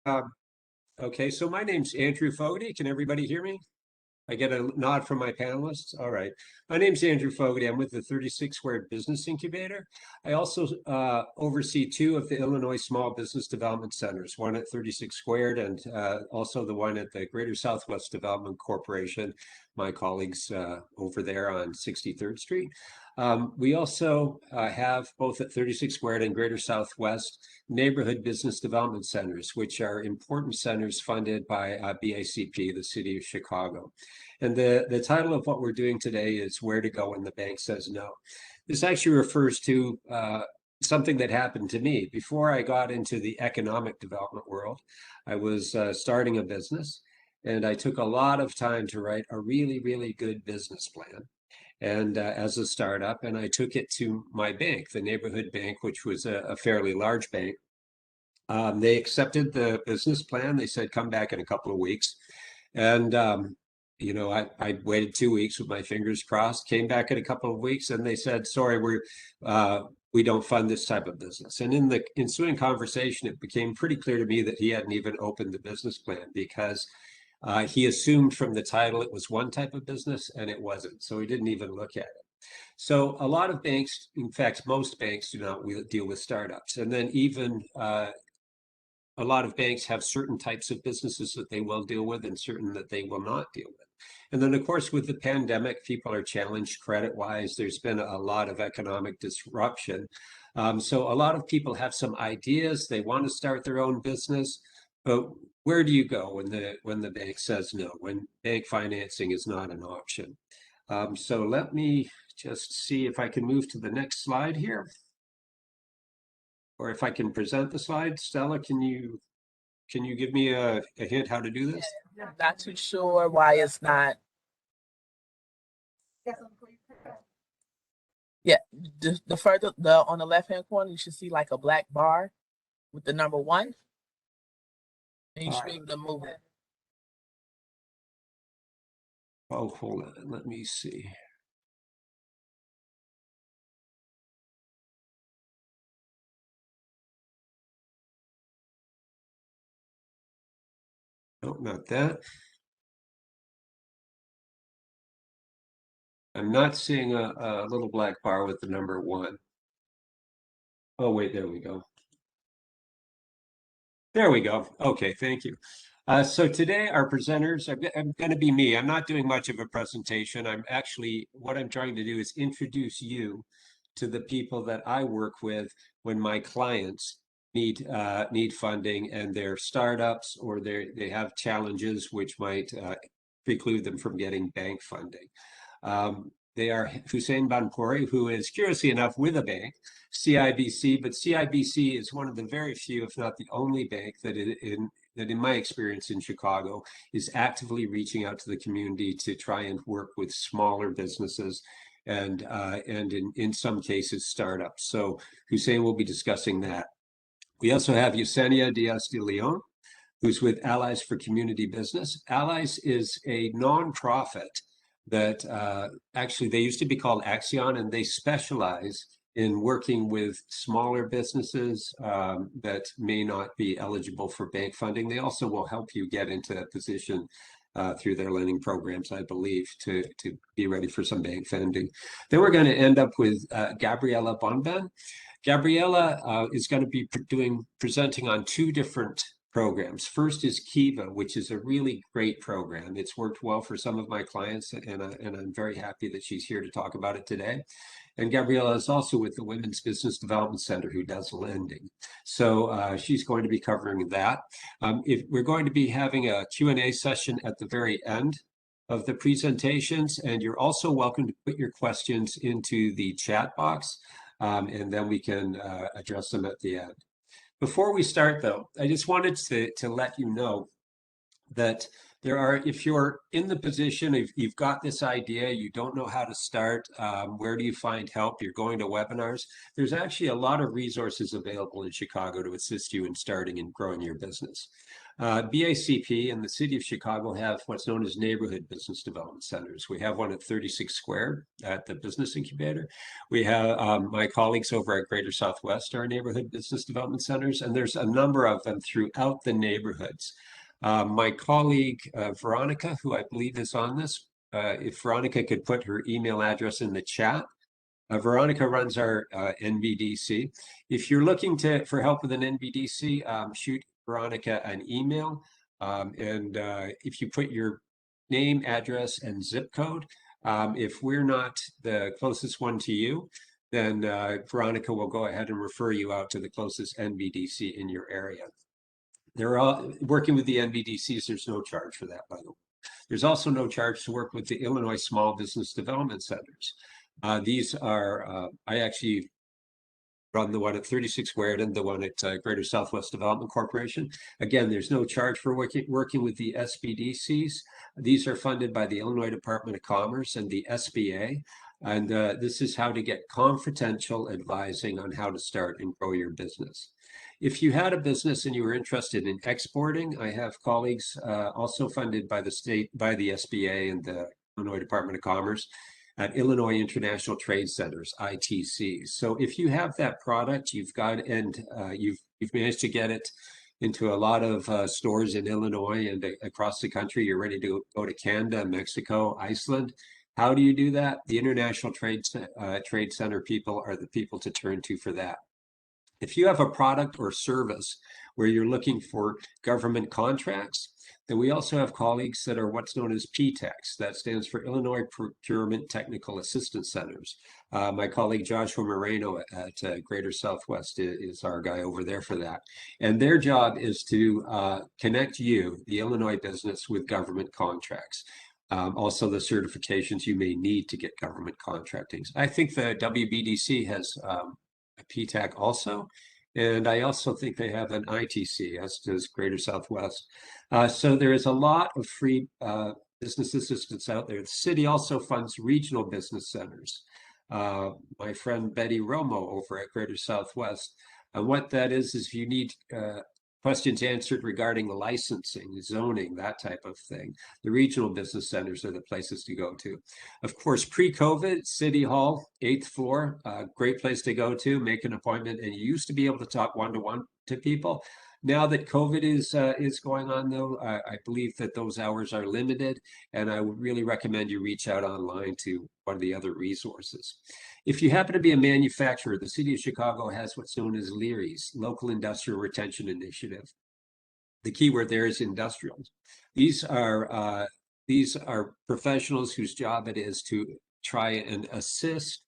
Um, okay, so my name's Andrew Fogaty. Can everybody hear me? I get a nod from my panelists. All right. My name's Andrew Fogaty. I'm with the 36 Squared Business Incubator. I also oversee two of the Illinois Small Business Development Centers, one at 36 Squared and also the one at the Greater Southwest Development Corporation, my colleagues over there on 63rd Street. We also have both at 36 Squared and Greater Southwest neighborhood business development centers, which are important centers funded by BACP, the city of Chicago. And the title of what we're doing today is Where to Go When the Bank Says No. This actually refers to something that happened to me. Before I got into the economic development world, I was starting a business, and I took a lot of time to write a really, really good business plan. And as a startup, and I took it to my bank, the neighborhood bank, which was a fairly large bank. They accepted the business plan. They said, come back in a couple of weeks. And, you know, I waited 2 weeks with my fingers crossed, came back in a couple of weeks, and they said, sorry, we don't fund this type of business. And in the ensuing conversation, it became pretty clear to me that he hadn't even opened the business plan because he assumed from the title it was one type of business, and it wasn't. So he didn't even look at it. So a lot of banks, in fact, most banks do not deal with startups. And then even a lot of banks have certain types of businesses that they will deal with and certain that they will not deal with. And then, of course, with the pandemic, people are challenged credit-wise. There's been a lot of economic disruption. So a lot of people have some ideas. They want to start their own business. But where do you go when the bank says no, when bank financing is not an option? So let me just see if I can move to the next slide here. Or if I can present the slide. Stella, can you give me a hint how to do this? Yeah, not too sure why it's not. Yeah, the further on the left hand corner, you should see like a black bar with the number 1. And you should be able to move it. Oh, hold on. Let me see. No, not that. I'm not seeing a little black bar with the number 1. Oh, wait, there we go. There we go. Okay, thank you. So today our presenters are going to be me. I'm not doing much of a presentation. What I'm trying to do is introduce you to the people that I work with when my clients need funding and they're startups or they have challenges which might preclude them from getting bank funding. They are Hussain Bhanpuri, who is curiously enough with a bank, CIBC, but CIBC is one of the very few, if not the only bank that in my experience in Chicago is actively reaching out to the community to try and work with smaller businesses and in some cases startups. So Hussain will be discussing that. We also have Yesenia Diaz de Leon, who's with Allies for Community Business. Allies is a nonprofit that actually they used to be called Axion, and they specialize in working with smaller businesses that may not be eligible for bank funding. They also will help you get into that position through their lending programs, I believe, to be ready for some bank funding. Then we're going to end up with Gabriella Bomben. Gabriella is going to be presenting on 2 different programs. First is Kiva, which is a really great program. It's worked well for some of my clients, and I'm very happy that she's here to talk about it today. And Gabriella is also with the Women's Business Development Center, who does lending. So she's going to be covering that. If we're going to be having a Q&A session at the very end of the presentations, and you're also welcome to put your questions into the chat box, and then we can address them at the end. Before we start, though, I just wanted to let you know that if you're in the position, if you've got this idea, you don't know how to start, where do you find help? You're going to webinars. There's actually a lot of resources available in Chicago to assist you in starting and growing your business. BACP and the city of Chicago have what's known as neighborhood business development centers. We have one at 36 Squared at the Business Incubator. We have my colleagues over at Greater Southwest are neighborhood business development centers, and there's a number of them throughout the neighborhoods. My colleague, Veronica, who I believe is on this, if Veronica could put her email address in the chat. Veronica runs our NBDC. If you're looking for help with an NBDC, shoot Veronica an email. If you put your name, address, and zip code, if we're not the closest one to you, then Veronica will go ahead and refer you out to the closest NBDC in your area. They're all working with the NBDCs. There's no charge for that, by the way. There's also no charge to work with the Illinois Small Business Development Centers. These are, I actually run the one at 36 Squared and the one at Greater Southwest Development Corporation. Again, there's no charge for working with the SBDCs. These are funded by the Illinois Department of Commerce and the SBA. And this is how to get confidential advising on how to start and grow your business. If you had a business and you were interested in exporting, I have colleagues also funded by the state, by the SBA and the Illinois Department of Commerce at Illinois International Trade Centers, ITCs. So if you have that product, you've got, and you've managed to get it into a lot of stores in Illinois and across the country, you're ready to go to Canada, Mexico, Iceland. How do you do that? The International Trade Center people are the people to turn to for that. If you have a product or service where you're looking for government contracts, then we also have colleagues that are what's known as PTECs. That stands for Illinois Procurement Technical Assistance Centers. My colleague Joshua Moreno at Greater Southwest is our guy over there for that. And their job is to connect you, the Illinois business, with government contracts. Also the certifications you may need to get government contracting. I think the Wbdc has a PTAC also, and I also think they have an ITC, as does Greater Southwest. So there is a lot of free business assistance out there. The city also funds regional business centers. My friend Betty Romo over at Greater Southwest, and what that is if you need questions answered regarding the licensing, zoning, that type of thing, the regional business centers are the places to go to. Of course, pre-COVID, City Hall, 8th floor, great place to go to, make an appointment. And you used to be able to talk one-to-one to people. Now that COVID is going on, though, I believe that those hours are limited, and I would really recommend you reach out online to one of the other resources. If you happen to be a manufacturer, the city of Chicago has what's known as LIRIs, Local Industrial Retention Initiative. The key word there is industrial. These are professionals whose job it is to try and assist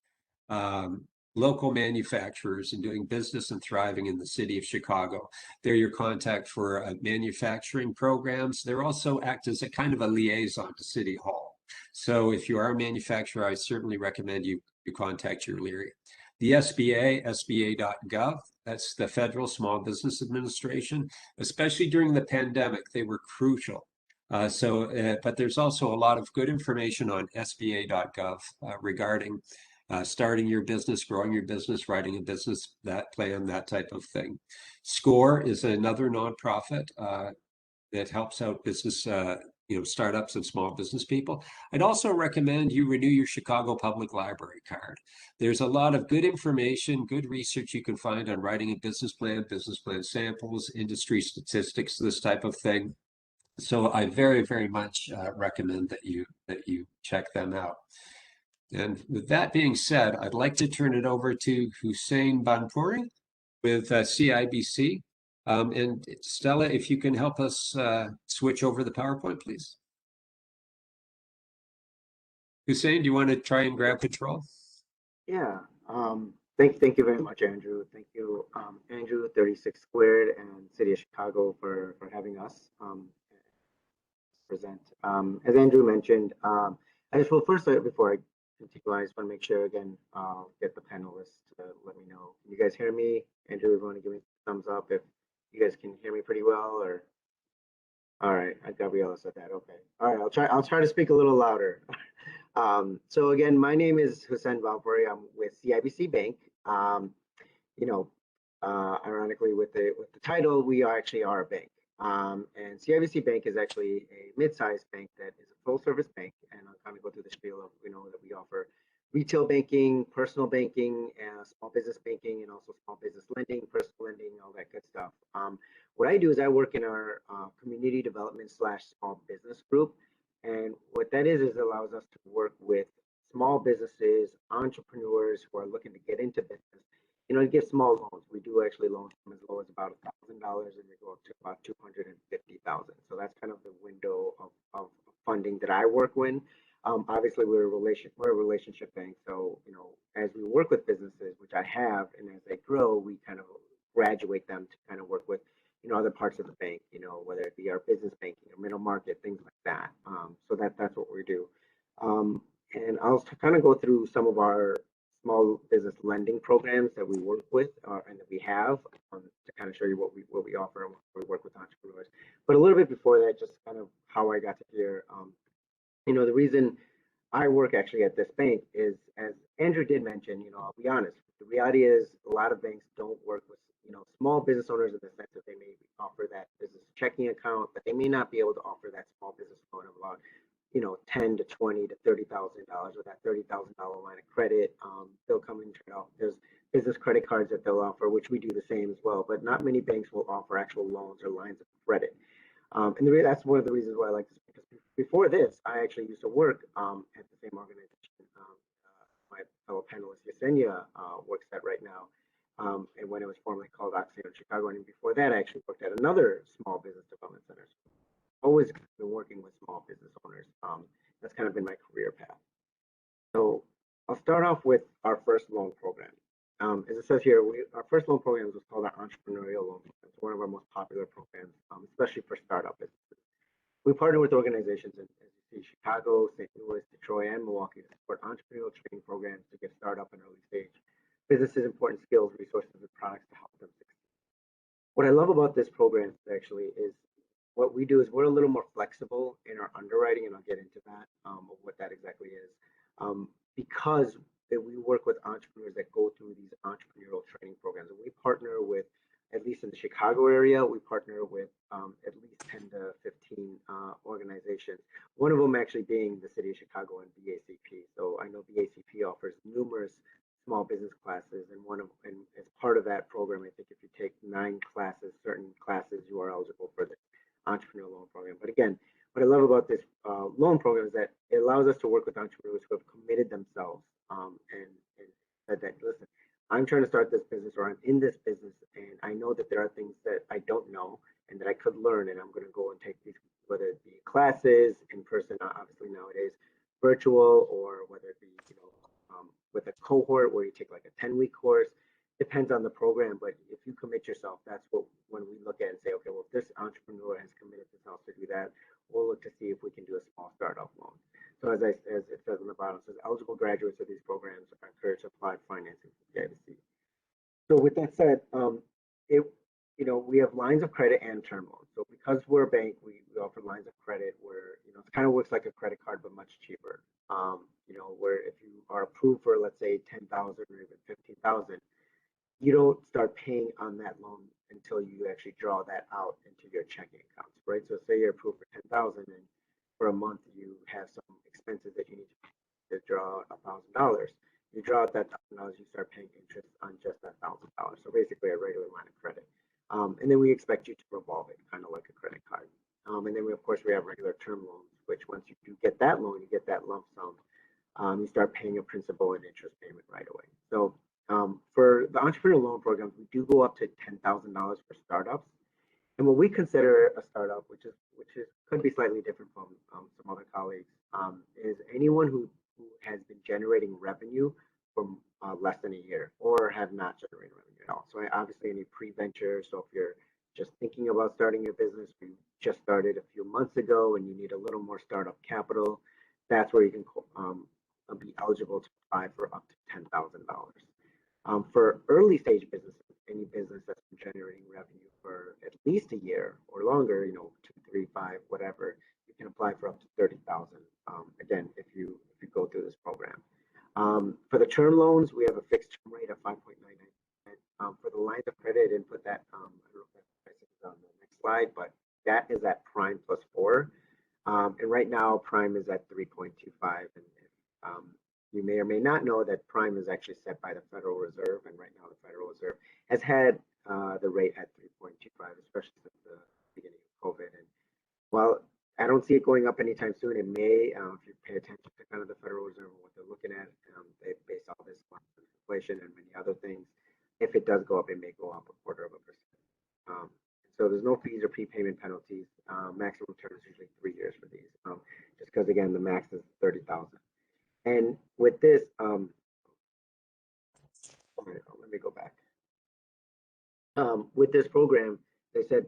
local manufacturers in doing business and thriving in the city of Chicago. They're your contact for manufacturing programs. They also act as a kind of a liaison to City Hall. So if you are a manufacturer, I certainly recommend you contact your LIRI. The SBA, sba.gov, that's the Federal Small Business Administration. Especially during the pandemic, they were crucial. But there's also a lot of good information on sba.gov regarding starting your business, growing your business, writing a business plan, that type of thing. SCORE is another nonprofit that helps out business, startups and small business people. I'd also recommend you renew your Chicago Public Library card. There's a lot of good information, good research you can find on writing a business plan samples, industry statistics, this type of thing. So I very, very much recommend that you check them out. And with that being said, I'd like to turn it over to Hussain Bhanpuri with CIBC. And Stella, if you can help us switch over the PowerPoint, please. Hussain, do you want to try and grab control? Yeah. Thank you very much, Andrew. Thank you, Andrew, 36 Squared and City of Chicago for having us present. As Andrew mentioned, I just will first, before I continue, I just want to make sure again, get the panelists to let me know. Can you guys hear me? Andrew, if you want to give me a thumbs up if you guys can hear me pretty well, or All right, Gabriella said that. Okay. All right, I'll try to speak a little louder. So again, my name is Hussain Bhanpuri. I'm with CIBC Bank. You know, ironically, with the title, we actually are a bank. And CIBC Bank is actually a mid-sized bank that is a full-service bank. And I'll kind of go through the spiel of that we offer retail banking, personal banking, small business banking, and also small business lending, personal lending, all that good stuff. What I do is I work in our community development / small business group. And what that is it allows us to work with small businesses, entrepreneurs who are looking to get into business, to give small loans. We do actually loans from as low as about $1,000 and we go up to about 250,000. So that's kind of the window of funding that I work with. Obviously, we're a relationship bank. So, as we work with businesses, which I have, and as they grow, we kind of graduate them to kind of work with, other parts of the bank, whether it be our business banking or middle market, things like that. So that's what we do. And I'll kind of go through some of our small business lending programs that we work with and that we have to kind of show you what we offer and what we work with entrepreneurs. But a little bit before that, just kind of how I got to here. The reason I work actually at this bank is, as Andrew did mention, I'll be honest, the reality is a lot of banks don't work with, small business owners in the sense that they may offer that business checking account, but they may not be able to offer that small business loan of about, $10 to $20 to $30,000 with that $30,000 line of credit. They'll come in and out. There's business credit cards that they'll offer, which we do the same as well, but not many banks will offer actual loans or lines of credit. And that's one of the reasons why I like this, because before this, I actually used to work at the same organization my fellow panelist Yesenia works at right now, and when it was formerly called Hussain in Chicago. And before that, I actually worked at another small business development center. Always been working with small business owners. That's kind of been my career path. So I'll start off with our first loan program. As it says here, our first loan program was called our Entrepreneurial Loan Program. It's one of our most popular programs, especially for startup businesses. We partner with organizations in, as you see, Chicago, St. Louis, Detroit, and Milwaukee to support entrepreneurial training programs to get started up in early stage businesses, important skills, resources, and products to help them succeed. What I love about this program actually is what we do is we're a little more flexible in our underwriting, and I'll get into that, of what that exactly is, because we work with entrepreneurs that go through these entrepreneurial training programs. And we partner with, at least in the Chicago area, we partner with at least 10 to 15 organizations. One of them actually being the City of Chicago and BACP. So I know BACP offers numerous small business classes, and as part of that program, I think if you take 9 classes, certain classes, you are eligible for the entrepreneurial loan program. But again, what I love about this loan program is that it allows us to work with entrepreneurs who have committed themselves and said that, listen, I'm trying to start this business, or I'm in this business, and I know that there are things that I don't know and that I could learn, and I'm going to go and take these, whether it be classes in person, obviously nowadays, virtual, or whether it be, with a cohort where you take like a 10-week course. Depends on the program, but if you commit yourself, that's what, when we look at and say, okay, well, if this entrepreneur has committed themselves to do that, we'll look to see if we can do a small startup loan. So as it says on the bottom, it says eligible graduates of these programs are encouraged to apply financing from CIBC. So with that said, we have lines of credit and term loans. So because we're a bank, we offer lines of credit where, it kind of works like a credit card, but much cheaper. Where if you are approved for, let's say, 10,000 or even 15,000, you don't start paying on that loan until you actually draw that out into your checking accounts, right? So say you're approved for 10,000 and for a month you have some expenses that you need to draw $1,000. You draw out that $1,000, you start paying interest on just that $1,000. So basically a regular line of credit. And then we expect you to revolve it, kind of like a credit card. And then we have regular term loans, which once you do get that loan, you get that lump sum. You start paying a principal and interest payment right away. So for the entrepreneurial loan programs, we do go up to $10,000 for startups. And what we consider a startup, which could be slightly different from some other colleagues, is anyone who has been generating revenue for less than a year or have not generated revenue at all. So obviously any pre-venture. So if you're just thinking about starting your business, you just started a few months ago and you need a little more startup capital, that's where you can be eligible to apply for up to $10,000. For early stage businesses, any business that's been generating revenue for at least a year or longer, 2, 3, 5, whatever, you can apply for up to 30,000. Again, if you go through this program. For the term loans, we have a fixed term rate of 5.99%. For the lines of credit, and put that, I don't know if that's on the next slide, but that is at prime plus 4. And right now, prime is at 3.25. And you may or may not know that prime is actually set by the Federal Reserve, and right now the Federal Reserve has had the rate at 3.25, especially since the beginning of COVID. And while I don't see it going up anytime soon, it may, if you pay attention to kind of the Federal Reserve and what they're looking at, they base all this on inflation and many other things. If it does go up, it may go up 0.25%. So there's no fees or prepayment penalties. Maximum term is usually 3 years for these, just because again the max is 30,000. And with this, let me go back. With this program, they said,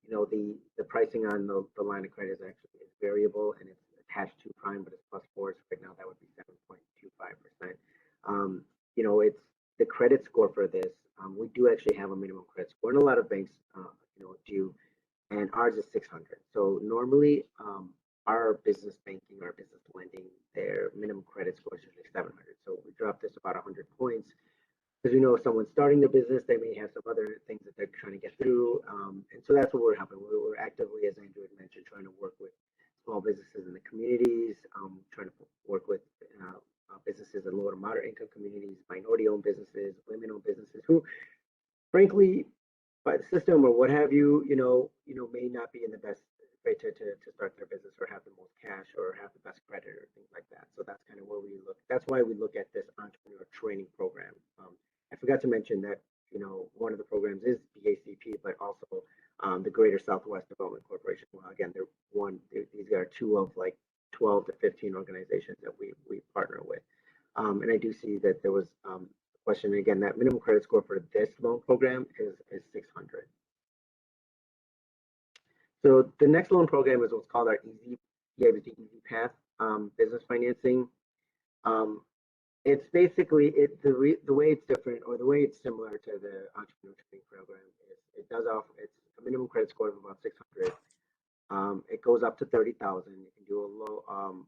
the pricing on the line of credit is actually variable and it's attached to prime, but it's plus 4. So right now that would be 7.25%. It's the credit score for this. We do actually have a minimum credit score, and a lot of banks, do, and ours is 600. So normally, our business banking, our business lending, their minimum credit score is usually 700. So we dropped this about 100 points. Because if someone's starting their business, they may have some other things that they're trying to get through. And so that's what we're helping. We're actively, as Andrew had mentioned, trying to work with small businesses in the communities, trying to work with businesses in low to moderate income communities, minority-owned businesses, women-owned businesses who, frankly, by the system or what have you, may not be in the best way to start their business or have the most cash or have the best credit or things like that. So that's kind of where we look. That's why we look at this entrepreneur training program. I forgot to mention that, one of the programs is BACP, but also the Greater Southwest Development Corporation. Well, again, these are 2 of like 12 to 15 organizations that we partner with. And I do see that there was a question again, that minimum credit score for this loan program is 600. So the next loan program is what's called our Easy Path business financing. It's basically the way it's different, or the way it's similar to the entrepreneur training program is it's a minimum credit score of about 600. It goes up to 30,000. You can do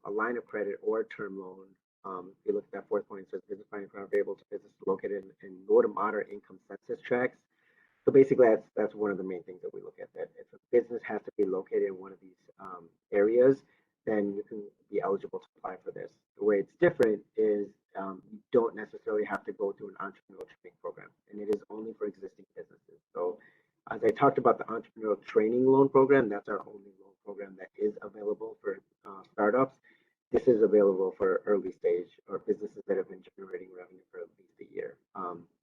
a line of credit or a term loan. If you look at that 4th point, it says business financing are available to businesses located in low to moderate income census tracts. So basically, that's one of the main things that we look at. That if a business has to be located in one of these areas, then you can be eligible to apply for this. The way it's different is you don't necessarily have to go through an entrepreneurial training program, and it is only for existing businesses. So as I talked about the entrepreneurial training loan program, that's our only loan program that is available for startups. This is available for early stage or businesses that have been generating revenue for at least a year.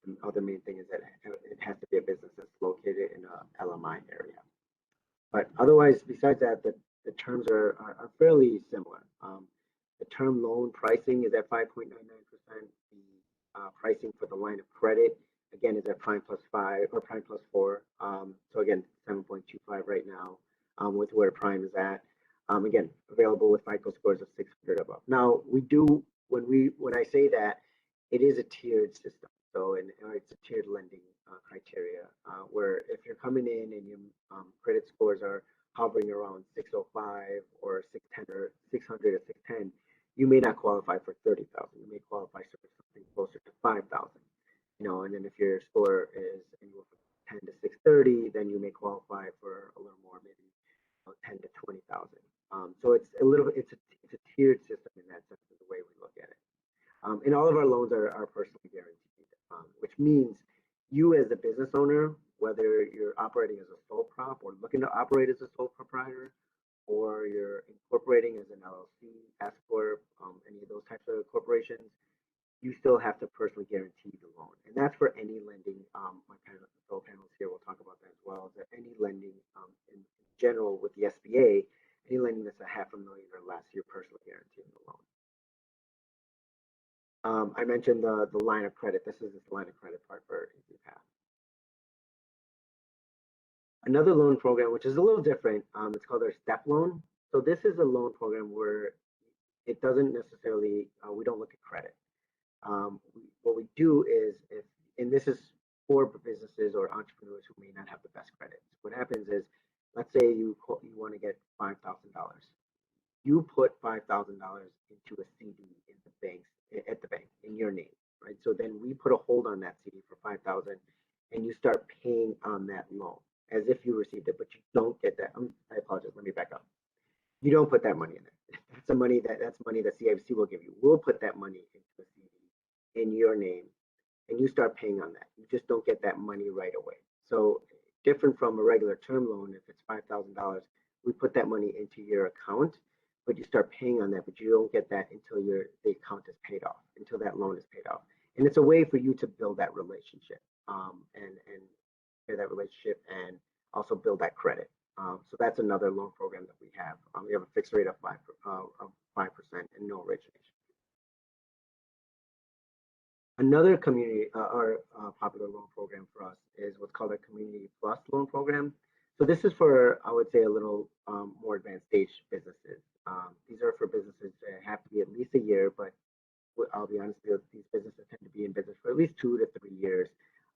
The other main thing is that it has to be a business that's located in a LMI area. But otherwise, besides that, the terms are fairly similar. The term loan pricing is at 5.99%. The pricing for the line of credit, again, is at prime plus 5 or prime plus 4. So again, 7.25 right now, with where prime is at. Again, available with FICO scores of 600 above. Now, when I say that, it is a tiered system. So it's a tiered lending criteria, where if you're coming in and your credit scores are hovering around 605 or 610 or 600 or 610, you may not qualify for 30,000. You may qualify for something closer to 5,000. And then if your score is anywhere from 10 to 630, then you may qualify for a little more, maybe 10 to 20,000. So it's a tiered system in that sense of the way we look at it. And all of our loans are personally guaranteed, which means you as a business owner, whether you're operating as a sole prop or looking to operate as a sole proprietor, or you're incorporating as an LLC, S corp, any of those types of corporations, you still have to personally guarantee the loan. And that's for any lending. My fellow panelists here will talk about that as well. That any lending in general with the SBA, any lending that's $500,000 or less, you're personally guaranteeing the loan. I mentioned the line of credit. This is the line of credit part for Easy Path. Another loan program, which is a little different, it's called our STEP loan. So this is a loan program where it doesn't necessarily, we don't look at credit. What we do is if and this is for businesses or entrepreneurs who may not have the best credit. What happens is, let's say you want to get $5,000. You put $5,000 into a CD in the banks at the bank in your name, right? So then we put a hold on that CD for 5,000, and you start paying on that loan as if you received it, but you don't get that. I apologize. Let me back up. You don't put that money in there. That's money that CIBC will give you. We'll put that money into a CD in your name, and you start paying on that. You just don't get that money right away. So different from a regular term loan, if it's $5,000, we put that money into your account, but you start paying on that, but you don't get that until the account is paid off, until that loan is paid off. And it's a way for you to build that relationship, and share that relationship, and also build that credit. So that's another loan program that we have. We have a fixed rate of 5% and no origination. Another community or popular loan program for us is what's called a Community Plus loan program. So this is for, I would say, a little more advanced stage businesses. These are for businesses that have to be at least a year, but I'll be honest with you, these businesses tend to be in business for at least 2 to 3 years,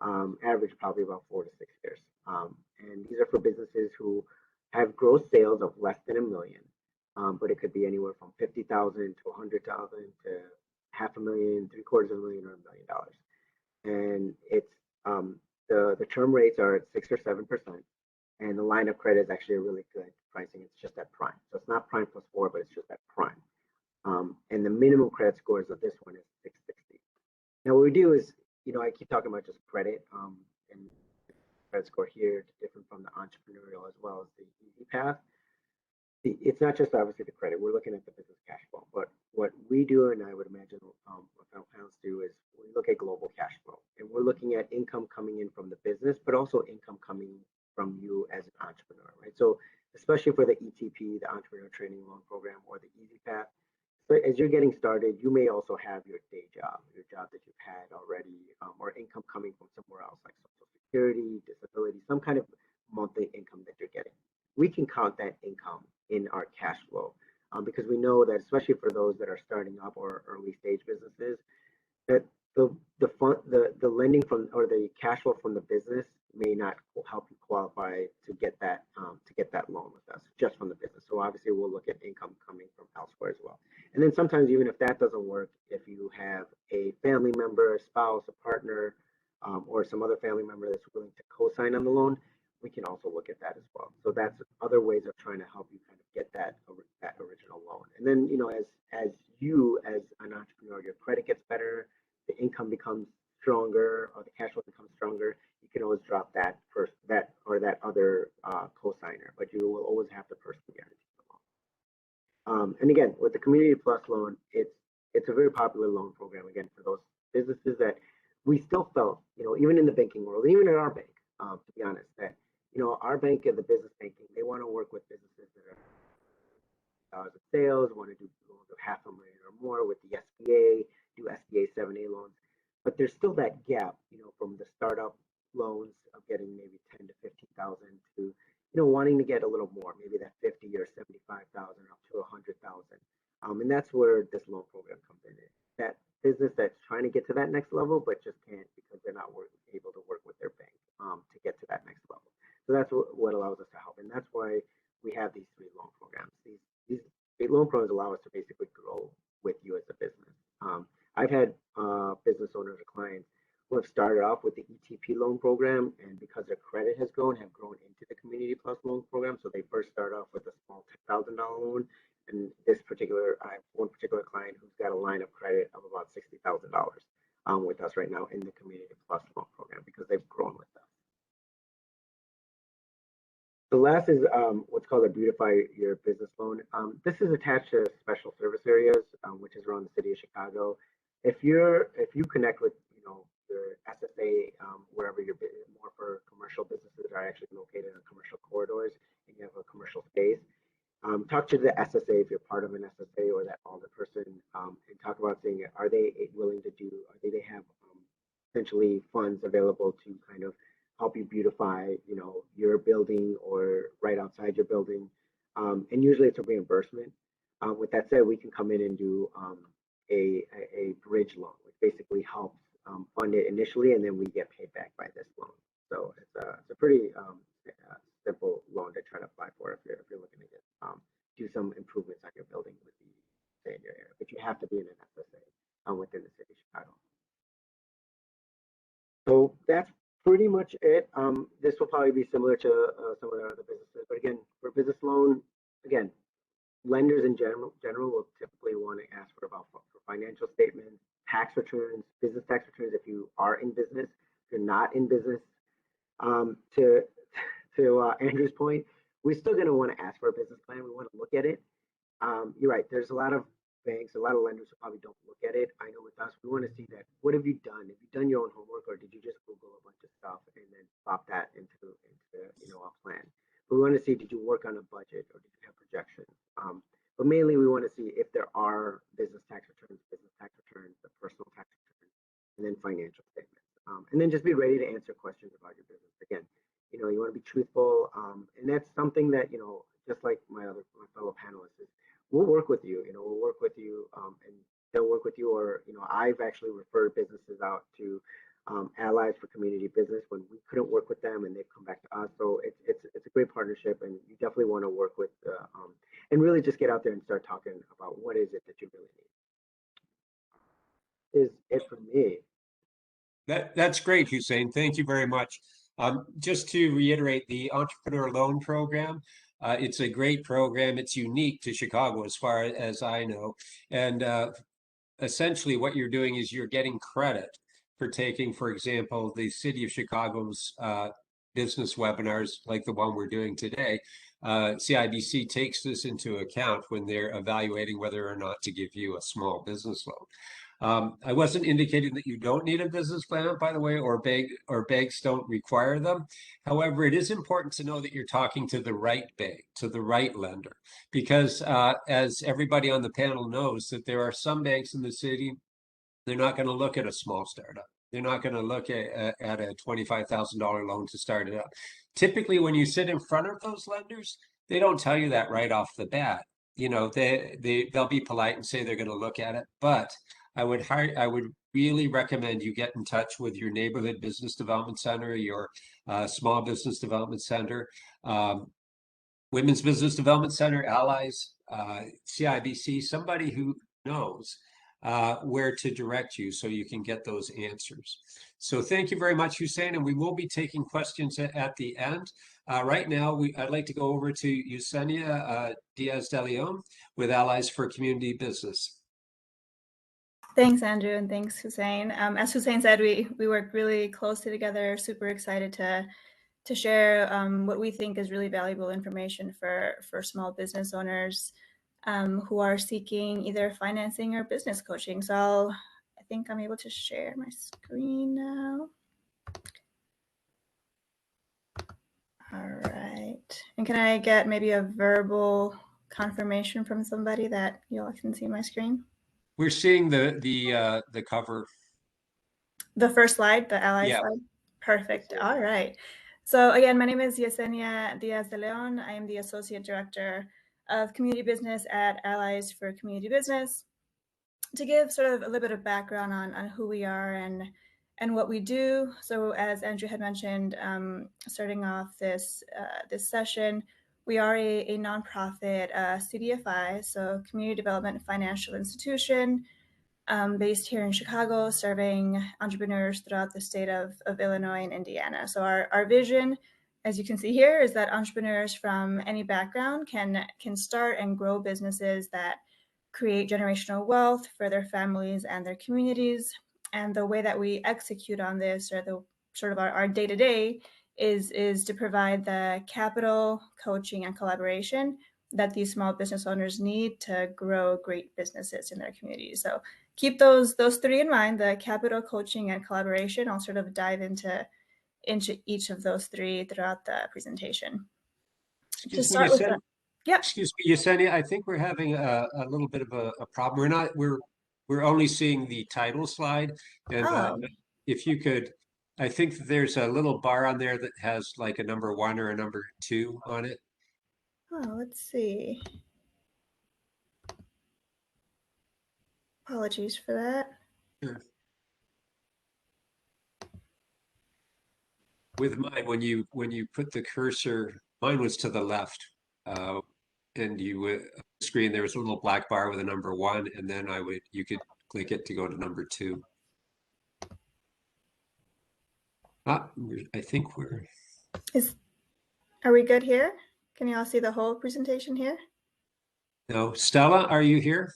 average probably about 4 to 6 years. And these are for businesses who have gross sales of less than $1 million, but it could be anywhere from 50,000 to 100,000 to $500,000, $750,000, or $1 million. And it's the term rates are at 6 or 7%, and the line of credit is actually a really good pricing. It's just at prime, so it's not prime plus 4, but it's just at prime. And the minimum credit scores of this one is 660. Now what we do is, I keep talking about just credit, and credit score here, different from the entrepreneurial as well as the easy path. It's not just obviously the credit. We're looking at the business cash flow, but what we do, and I would imagine what our panelists do, is we look at global cash flow, and we're looking at income coming in from the business, but also income coming from you as an entrepreneur, right? So especially for the ETP, the Entrepreneur Training Loan Program, or the Easy Path, so as you're getting started, you may also have your day job, your job that you've had already, or income coming from somewhere else, like Social Security, disability, some kind of monthly income that you're getting. We can count that income in our cash flow, because we know that, especially for those that are starting up or early stage businesses, that the lending from, or the cash flow from the business may not help you qualify to get that loan with us just from the business. So obviously we'll look at income coming from elsewhere as well. And then sometimes, even if that doesn't work, if you have a family member, a spouse, a partner, or some other family member that's willing to co-sign on the loan, we can also look at that as well. So that's other ways of trying to help you kind of get that original loan. And then, as you as an entrepreneur, your credit gets better, the income becomes stronger, or the cash flow becomes stronger, you can always drop that other co-signer, but you will always have the person guarantee the loan. And again, with the Community Plus loan, it's a very popular loan program, again, for those businesses that we still felt, even in the banking world, even in our bank, to be honest, that our bank and the business banking, they want to work with businesses that are of sales, want to do loans of $500,000 or more with the SBA, do SBA 7A loans. But there's still that gap, from the startup loans of getting maybe 10 to 15,000 to, wanting to get a little more, maybe that 50 or 75,000 up to 100,000. And that's where this loan program comes in. That business that's trying to get to that next level, but just can't because they're not able to work with their bank to get to that next level. So that's what allows us to help. And that's why we have these 3 loan programs. These loan programs allow us to basically grow with you as a business. I've had business owners or clients who have started off with the ETP loan program, and because their credit has grown, have grown into the Community Plus loan program. So they first start off with a small $10,000 loan, and I have one particular client who's got a line of credit of about $60,000 with us right now in the Community Plus loan program because they've grown with us. The last is what's called a Beautify your business loan. This is attached to special service areas, which is around the city of Chicago. If you connect with your SSA, wherever you're more for commercial businesses that are actually located in commercial corridors, and you have a commercial space, talk to the SSA if you're part of an SSA or that older person, and talk about saying, are they willing to do? They have essentially funds available to kind of help you beautify, your building or right outside your building, and usually it's a reimbursement. With that said, we can come in and do a bridge loan, which basically helps fund it initially, and then we get paid back by this loan. So it's a pretty simple loan to try to apply for if you're looking to get do some improvements on your building with the say in your area, but you have to be in an SSA within the city of Chicago. So that's pretty much it. This will probably be similar to some of the other businesses, but again, for business loan, again, lenders in general will typically want to ask for financial statements, tax returns, business tax returns if you are in business. If you're not in business, to Andrew's point, we're still going to want to ask for a business plan. We want to look at it. You're right. There's a lot of banks, a lot of lenders who probably don't look at it. I know with us, we want to see that. What have you done? Have you done your own homework, or did you just Google a bunch of stuff and then pop that into a plan? But we want to see, did you work on a budget, or did you have projections? But mainly, we want to see if there are business tax returns, the personal tax returns, and then financial statements. And then just be ready to answer questions about your business. Again, you want to be truthful, and that's something that just like my fellow panelists, we'll work with you. We'll work with you, and they'll work with you. Or I've actually referred businesses out to Allies for Community Business when we couldn't work with them, and they've come back to us. So it's a great partnership, and you definitely want to work with and really just get out there and start talking about what is it that you really need. Is it for me? That's great, Hussain. Thank you very much. Just to reiterate, the Entrepreneur Loan Program, it's a great program. It's unique to Chicago as far as I know. And essentially what you're doing is you're getting credit for taking, for example, the City of Chicago's business webinars like the one we're doing today. CIBC takes this into account when they're evaluating whether or not to give you a small business loan. I wasn't indicating that you don't need a business plan, by the way, or banks don't require them. However, it is important to know that you're talking to the right bank, to the right lender, because as everybody on the panel knows, that there are some banks in the city, they're not going to look at a small startup. They're not going to look at a $25,000 loan to start it up. Typically, when you sit in front of those lenders, they don't tell you that right off the bat. They'll be polite and say they're going to look at it, but I would really recommend you get in touch with your neighborhood business development center, your small business development center, women's business development center, Allies, CIBC, somebody who knows where to direct you so you can get those answers. So thank you very much, Hussain, and we will be taking questions at the end. Right now, I'd like to go over to Yesenia Diaz de Leon with Allies for Community Business. Thanks, Andrew, and thanks, Hussain. As Hussain said, we work really closely together. Super excited to share what we think is really valuable information for small business owners who are seeking either financing or business coaching. So I think I'm able to share my screen now. All right. And can I get maybe a verbal confirmation from somebody that you all can see my screen? We're seeing the cover. The first slide, the Allies Yeah. slide? Perfect. All right. So again, my name is Yesenia Diaz de Leon. I am the Associate Director of Community Business at Allies for Community Business. To give sort of a little bit of background on who we are and what we do. So as Andrew had mentioned, starting off this session, we are a nonprofit CDFI, so Community Development Financial Institution, based here in Chicago, serving entrepreneurs throughout the state of Illinois and Indiana. So our vision, as you can see here, is that entrepreneurs from any background can start and grow businesses that create generational wealth for their families and their communities. And the way that we execute on this, or the sort of our day-to-day, is to provide the capital, coaching, and collaboration that these small business owners need to grow great businesses in their communities. So keep those three in mind: the capital, coaching, and collaboration. I'll sort of dive into each of those three throughout the presentation. To start with, excuse me, Yesenia, I think we're having a little bit of a problem. We're only seeing the title slide, and if you could, I think there's a little bar on there that has like a number 1 or a number 2 on it. Oh, let's see. Apologies for that. Sure. With mine, when you put the cursor, mine was to the left, and you would screen. There was a little black bar with a number 1, and then you could click it to go to number 2. I think Are we good here? Can you all see the whole presentation here? no. Stella, are you here?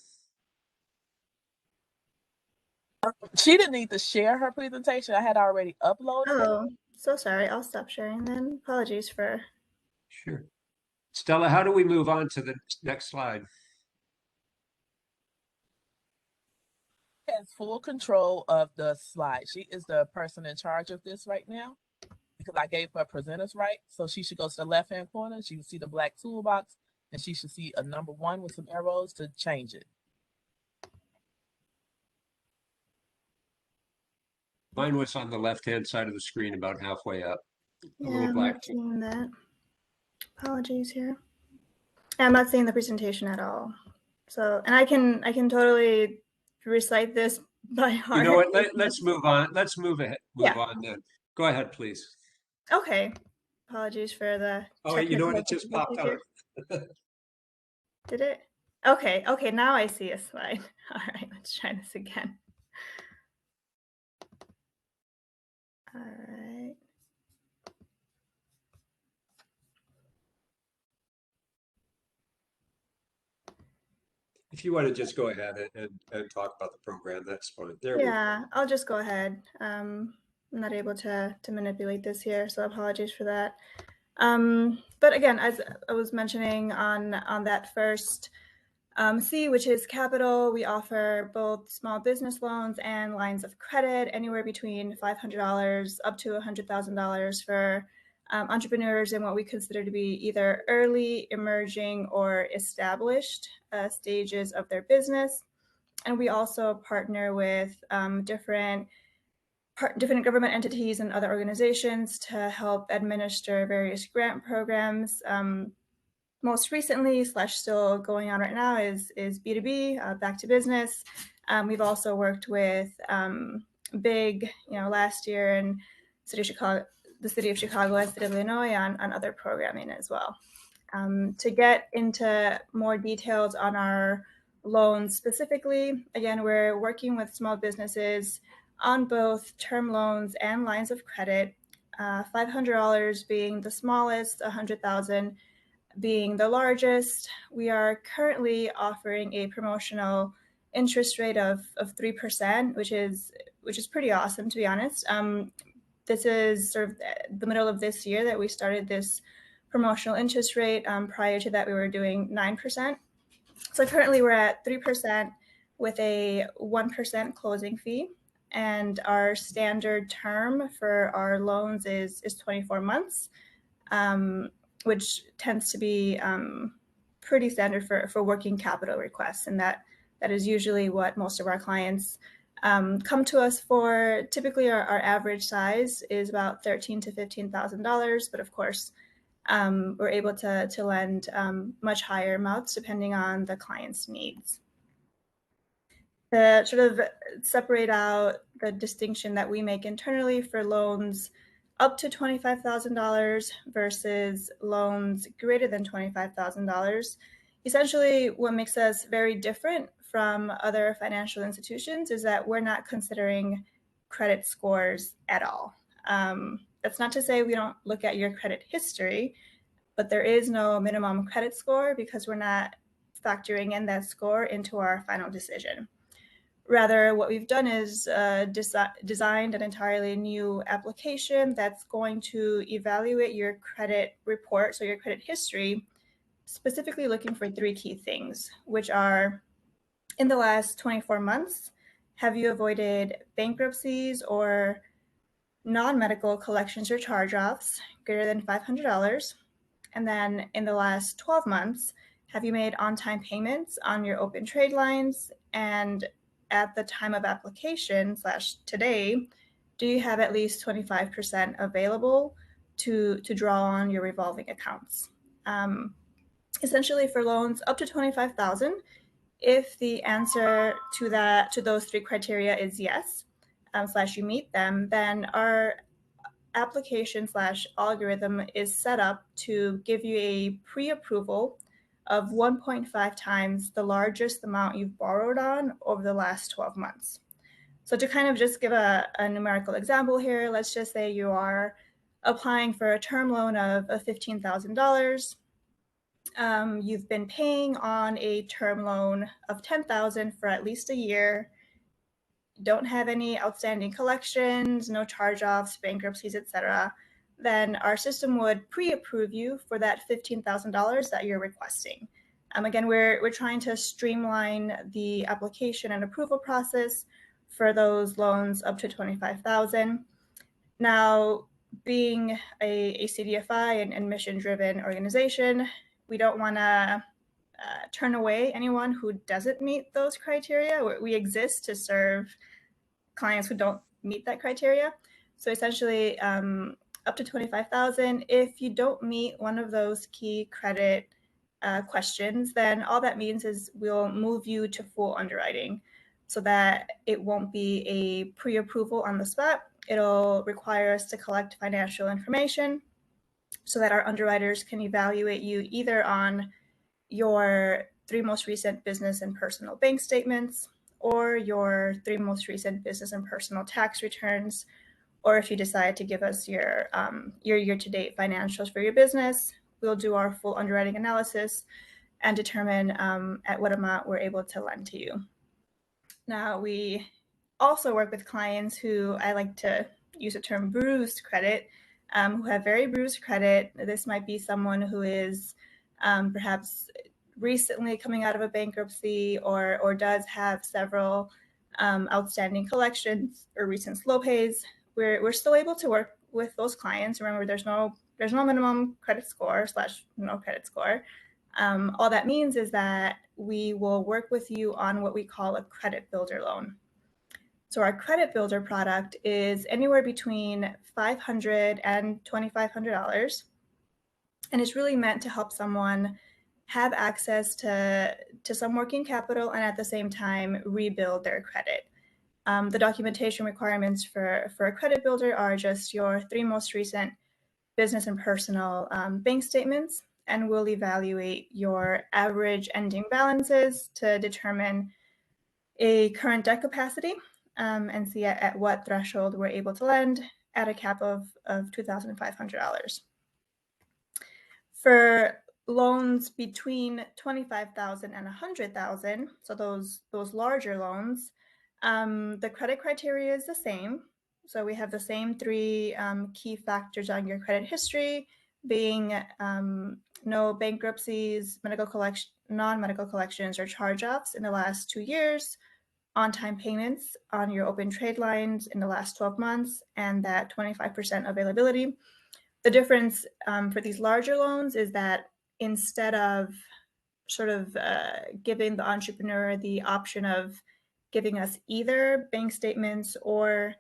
She didn't need to share her presentation. I had already uploaded it. Oh, so sorry. I'll stop sharing then. Apologies for. Sure. Stella, how do we move on to the next slide? Has full control of the slide. She is the person in charge of this right now because I gave her presenters right. So she should go to the left-hand corner. She will see the black toolbox, and she should see a number 1 with some arrows to change it. Mine was on the left-hand side of the screen, about halfway up. Yeah, I'm not seeing that. Apologies here. I'm not seeing the presentation at all. So, and I can totally recite this by heart. You know what? Let's move on. Let's move ahead. Move on then. Go ahead, please. Okay. Apologies for the. Oh, you know what? It just popped out. Did it? Okay. Okay. Now I see a slide. All right. Let's try this again. All right. If you want to just go ahead and talk about the program, that's fine. Yeah, I'll just go ahead. I'm not able to manipulate this here, so apologies for that. But again, as I was mentioning on that first C, which is capital, we offer both small business loans and lines of credit, anywhere between $500 up to $100,000 for entrepreneurs in what we consider to be either early, emerging, or established stages of their business. And we also partner with different government entities and other organizations to help administer various grant programs. Most recently, still going on right now, is B2B, back to business. We've also worked with big, last year in the city of Chicago and state of Illinois on other programming as well. To get into more details on our loans specifically, again, we're working with small businesses on both term loans and lines of credit, $500 being the smallest, $100,000 being the largest. We are currently offering a promotional interest rate of 3%, which is pretty awesome, to be honest. This is sort of the middle of this year that we started this promotional interest rate. Prior to that, we were doing 9%. So currently we're at 3% with a 1% closing fee. And our standard term for our loans is 24 months, which tends to be pretty standard for working capital requests. And that is usually what most of our clients come to us for. Typically, our average size is about $13,000 to $15,000, but of course, we're able to lend much higher amounts depending on the client's needs. To sort of separate out the distinction that we make internally for loans up to $25,000 versus loans greater than $25,000, essentially what makes us very different from other financial institutions is that we're not considering credit scores at all. That's not to say we don't look at your credit history, but there is no minimum credit score because we're not factoring in that score into our final decision. Rather, what we've done is designed an entirely new application that's going to evaluate your credit report, so your credit history, specifically looking for 3 key things, which are, in the last 24 months, have you avoided bankruptcies or non-medical collections or charge-offs greater than $500? And then in the last 12 months, have you made on-time payments on your open trade lines? And at the time of application / today, do you have at least 25% available to draw on your revolving accounts? Essentially, for loans up to $25,000, if the answer to those 3 criteria is yes, / you meet them, then our application/algorithm is set up to give you a pre-approval of 1.5 times the largest amount you've borrowed on over the last 12 months. So to kind of just give a numerical example here, let's just say you are applying for a term loan of $15,000. You've been paying on a term loan of $10,000 for at least a year, don't have any outstanding collections, no charge-offs, bankruptcies, etc., then our system would pre-approve you for that $15,000 that you're requesting. Again, we're trying to streamline the application and approval process for those loans up to $25,000. Now, being a CDFI and mission-driven organization, we don't want to turn away anyone who doesn't meet those criteria. We exist to serve clients who don't meet that criteria. So essentially, up to $25,000. If you don't meet one of those key credit questions, then all that means is we'll move you to full underwriting, so that it won't be a pre-approval on the spot. It'll require us to collect financial information so that our underwriters can evaluate you either on your 3 most recent business and personal bank statements, or your 3 most recent business and personal tax returns, or if you decide to give us your year-to-date financials for your business, we'll do our full underwriting analysis and determine at what amount we're able to lend to you. Now, we also work with clients who, I like to use the term bruised credit, who have very bruised credit. This might be someone who is perhaps recently coming out of a bankruptcy, or does have several outstanding collections or recent slow pays. We're still able to work with those clients. Remember, there's no minimum credit score / no credit score. All that means is that we will work with you on what we call a credit builder loan. So our credit builder product is anywhere between $500 and $2,500, and it's really meant to help someone have access to some working capital and at the same time rebuild their credit. The documentation requirements for a credit builder are just your 3 most recent business and personal bank statements, and we'll evaluate your average ending balances to determine a current debt capacity and see at what threshold we're able to lend at a cap of $2,500. For loans between $25,000 and $100,000, so those larger loans, the credit criteria is the same. So we have the same 3 key factors on your credit history, being no bankruptcies, non-medical collections, or charge-offs in the last 2 years, on-time payments on your open trade lines in the last 12 months, and that 25% availability. The difference for these larger loans is that instead of sort of giving the entrepreneur the option of giving us either bank statements or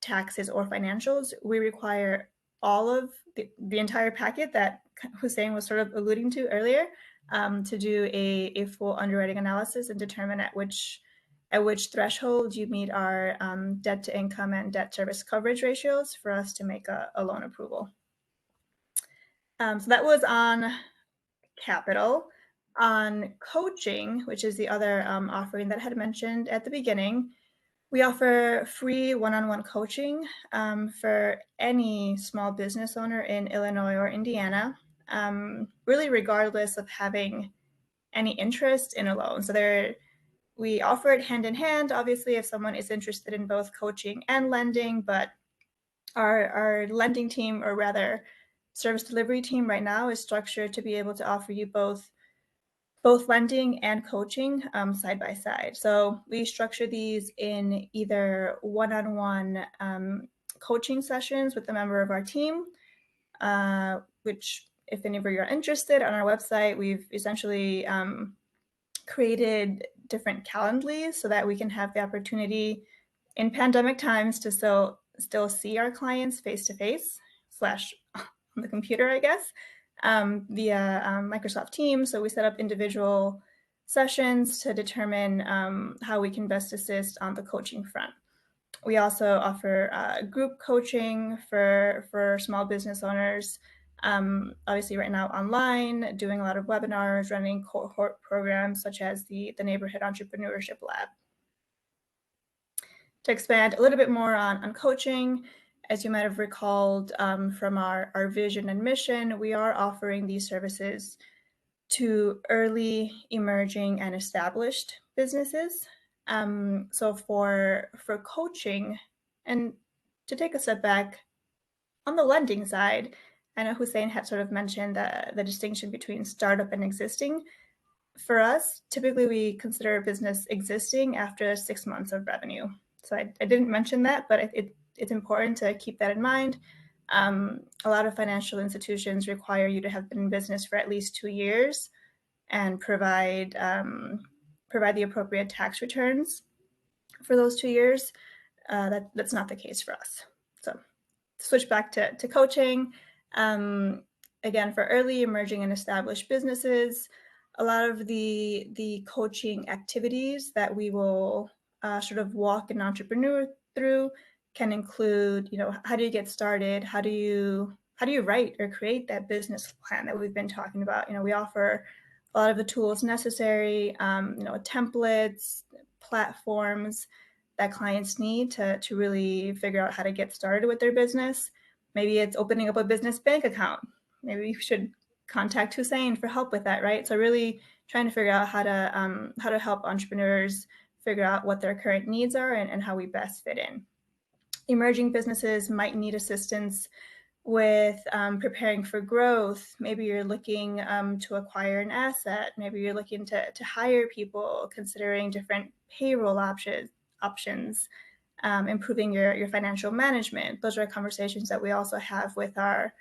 taxes or financials, we require all of the entire packet that Hussain was sort of alluding to earlier, to do a full underwriting analysis and determine at which threshold you meet our debt to income and debt service coverage ratios for us to make a loan approval. So that was on capital. On coaching, which is the other offering that I had mentioned at the beginning, we offer free one-on-one coaching for any small business owner in Illinois or Indiana, really regardless of having any interest in a loan. So we offer it hand in hand, obviously, if someone is interested in both coaching and lending, but our lending team, or rather service delivery team right now, is structured to be able to offer you both lending and coaching side by side. So we structure these in either one-on-one coaching sessions with a member of our team, which, if any of you are interested, on our website, we've essentially created different Calendlies so that we can have the opportunity in pandemic times to still see our clients face-to-face / on the computer, I guess, via Microsoft Teams. So we set up individual sessions to determine how we can best assist on the coaching front. We also offer group coaching for small business owners. Obviously right now online, doing a lot of webinars, running cohort programs such as the Neighborhood Entrepreneurship Lab. To expand a little bit more on coaching, as you might have recalled from our vision and mission, we are offering these services to early, emerging, and established businesses. So for coaching, and to take a step back, on the lending side, I know Hussain had sort of mentioned the distinction between startup and existing. For us, typically we consider a business existing after 6 months of revenue. So I didn't mention that, but it's important to keep that in mind. A lot of financial institutions require you to have been in business for at least 2 years and provide the appropriate tax returns for those 2 years. That's not the case for us. So switch back to coaching. Again, for early, emerging, and established businesses, a lot of the coaching activities that we will sort of walk an entrepreneur through can include, how do you get started? How do you write or create that business plan that we've been talking about? We offer a lot of the tools necessary, templates, platforms that clients need to really figure out how to get started with their business. Maybe it's opening up a business bank account. Maybe you should contact Hussain for help with that, right? So really trying to figure out how to help entrepreneurs figure out what their current needs are and how we best fit in. Emerging businesses might need assistance with preparing for growth. Maybe you're looking to acquire an asset. Maybe you're looking to hire people, considering different payroll options, improving your financial management. Those are conversations that we also have with our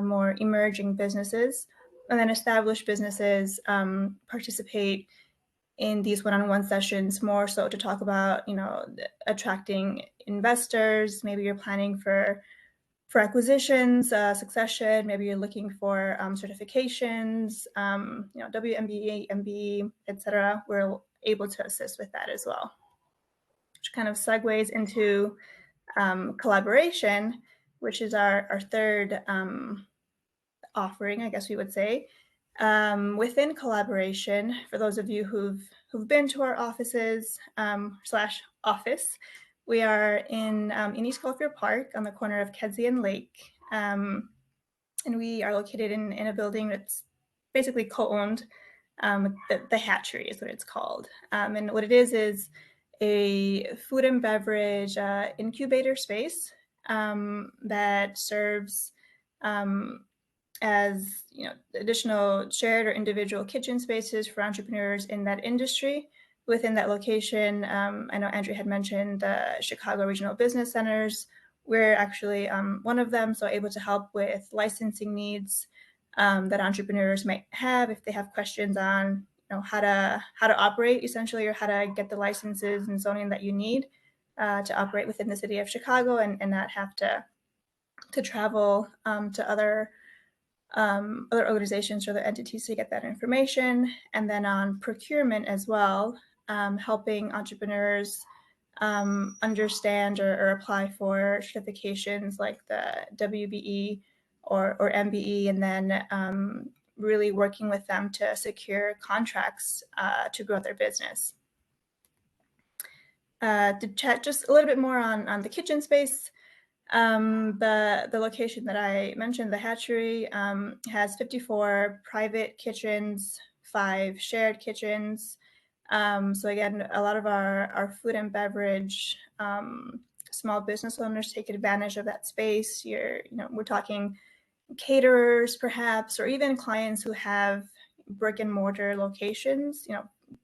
more emerging businesses. And then established businesses participate in these one-on-one sessions more so to talk about, attracting investors. Maybe you're planning for acquisitions, succession. Maybe you're looking for certifications, WMBA, MBE, etc. We're able to assist with that as well, which kind of segues into collaboration, which is our third offering, I guess we would say. Within collaboration, for those of you who've been to our offices / office, we are in East Gulfport Park on the corner of Kedzie and Lake, and we are located in a building that's basically co-owned. The Hatchery is what it's called, and what it is a food and beverage incubator space that serves as additional shared or individual kitchen spaces for entrepreneurs in that industry. Within that location, I know Andrew had mentioned the Chicago Regional Business Centers. We're actually one of them, so able to help with licensing needs that entrepreneurs might have if they have questions on how to operate essentially, or how to get the licenses and zoning that you need to operate within the city of Chicago and not have to travel to other organizations or other entities to get that information. And then on procurement as well, helping entrepreneurs understand or apply for certifications like the WBE or MBE, and then really working with them to secure contracts to grow their business. To chat just a little bit more on the kitchen space, the location that I mentioned, the Hatchery, has 54 private kitchens, 5 shared kitchens. So again, a lot of our food and beverage small business owners take advantage of that space. We're talking caterers perhaps, or even clients who have brick and mortar locations,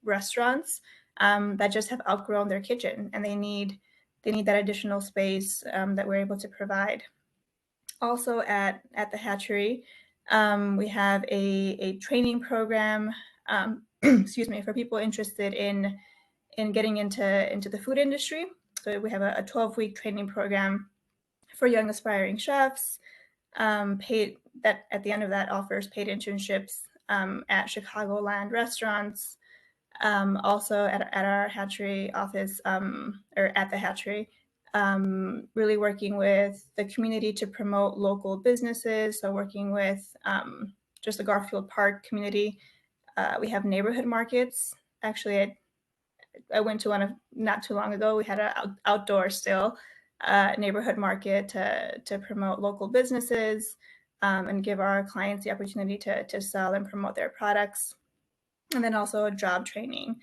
restaurants that just have outgrown their kitchen and they need that additional space that we're able to provide. Also at the Hatchery, we have a training program, excuse me, for people interested in getting into the food industry. So we have a 12-week training program for young aspiring chefs, paid that at the end of that offers paid internships at Chicagoland restaurants. Also at our Hatchery office, or at the Hatchery, really working with the community to promote local businesses. So working with just the Garfield Park community. We have neighborhood markets. Actually, I went to one not too long ago. We had an outdoor still neighborhood market to promote local businesses and give our clients the opportunity to sell and promote their products. And then also job training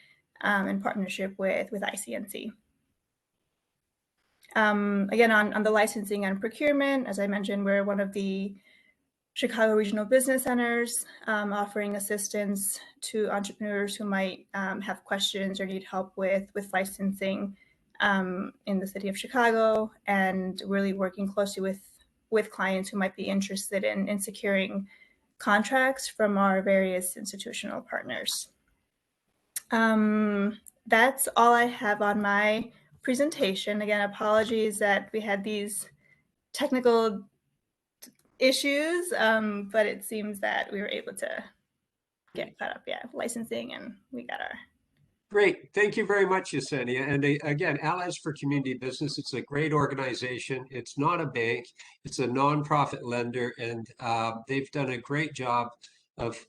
in partnership with ICNC. Again, on the licensing and procurement, as I mentioned, we're one of the Chicago Regional Business Centers, offering assistance to entrepreneurs who might have questions or need help with licensing in the city of Chicago, and really working closely with clients who might be interested in securing contracts from our various institutional partners. That's all I have on my presentation. Again, apologies that we had these technical issues, but it seems that we were able to get caught up, licensing, and we got our. Great. Thank you very much, Yesenia. And again, Allies for Community Business, it's a great organization. It's not a bank. It's a nonprofit lender, and they've done a great job of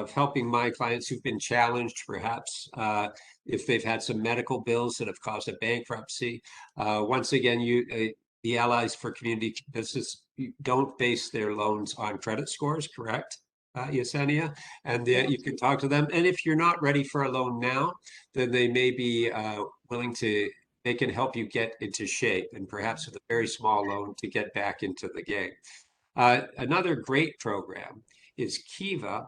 helping my clients who've been challenged, perhaps, if they've had some medical bills that have caused a bankruptcy. Once again, the Allies for Community Business don't base their loans on credit scores, correct, Yesenia? And you can talk to them. And if you're not ready for a loan now, then they may be willing to, they can help you get into shape, and perhaps with a very small loan to get back into the game. Another great program is Kiva,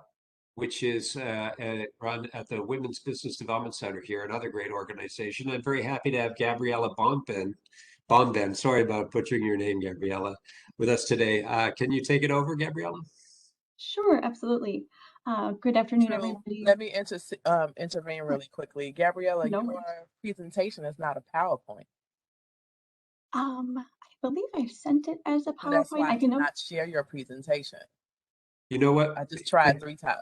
which is run at the Women's Business Development Center here, another great organization. I'm very happy to have Gabriella Bomben, sorry about butchering your name, Gabriella, with us today. Can you take it over, Gabriella? Sure, absolutely. Good afternoon, everybody. Let me intervene really quickly. Gabriella, No your worries. presentation is not a PowerPoint. I believe I sent it as a So that's PowerPoint. why I I can cannot share your presentation. You know what? I just tried 3 times.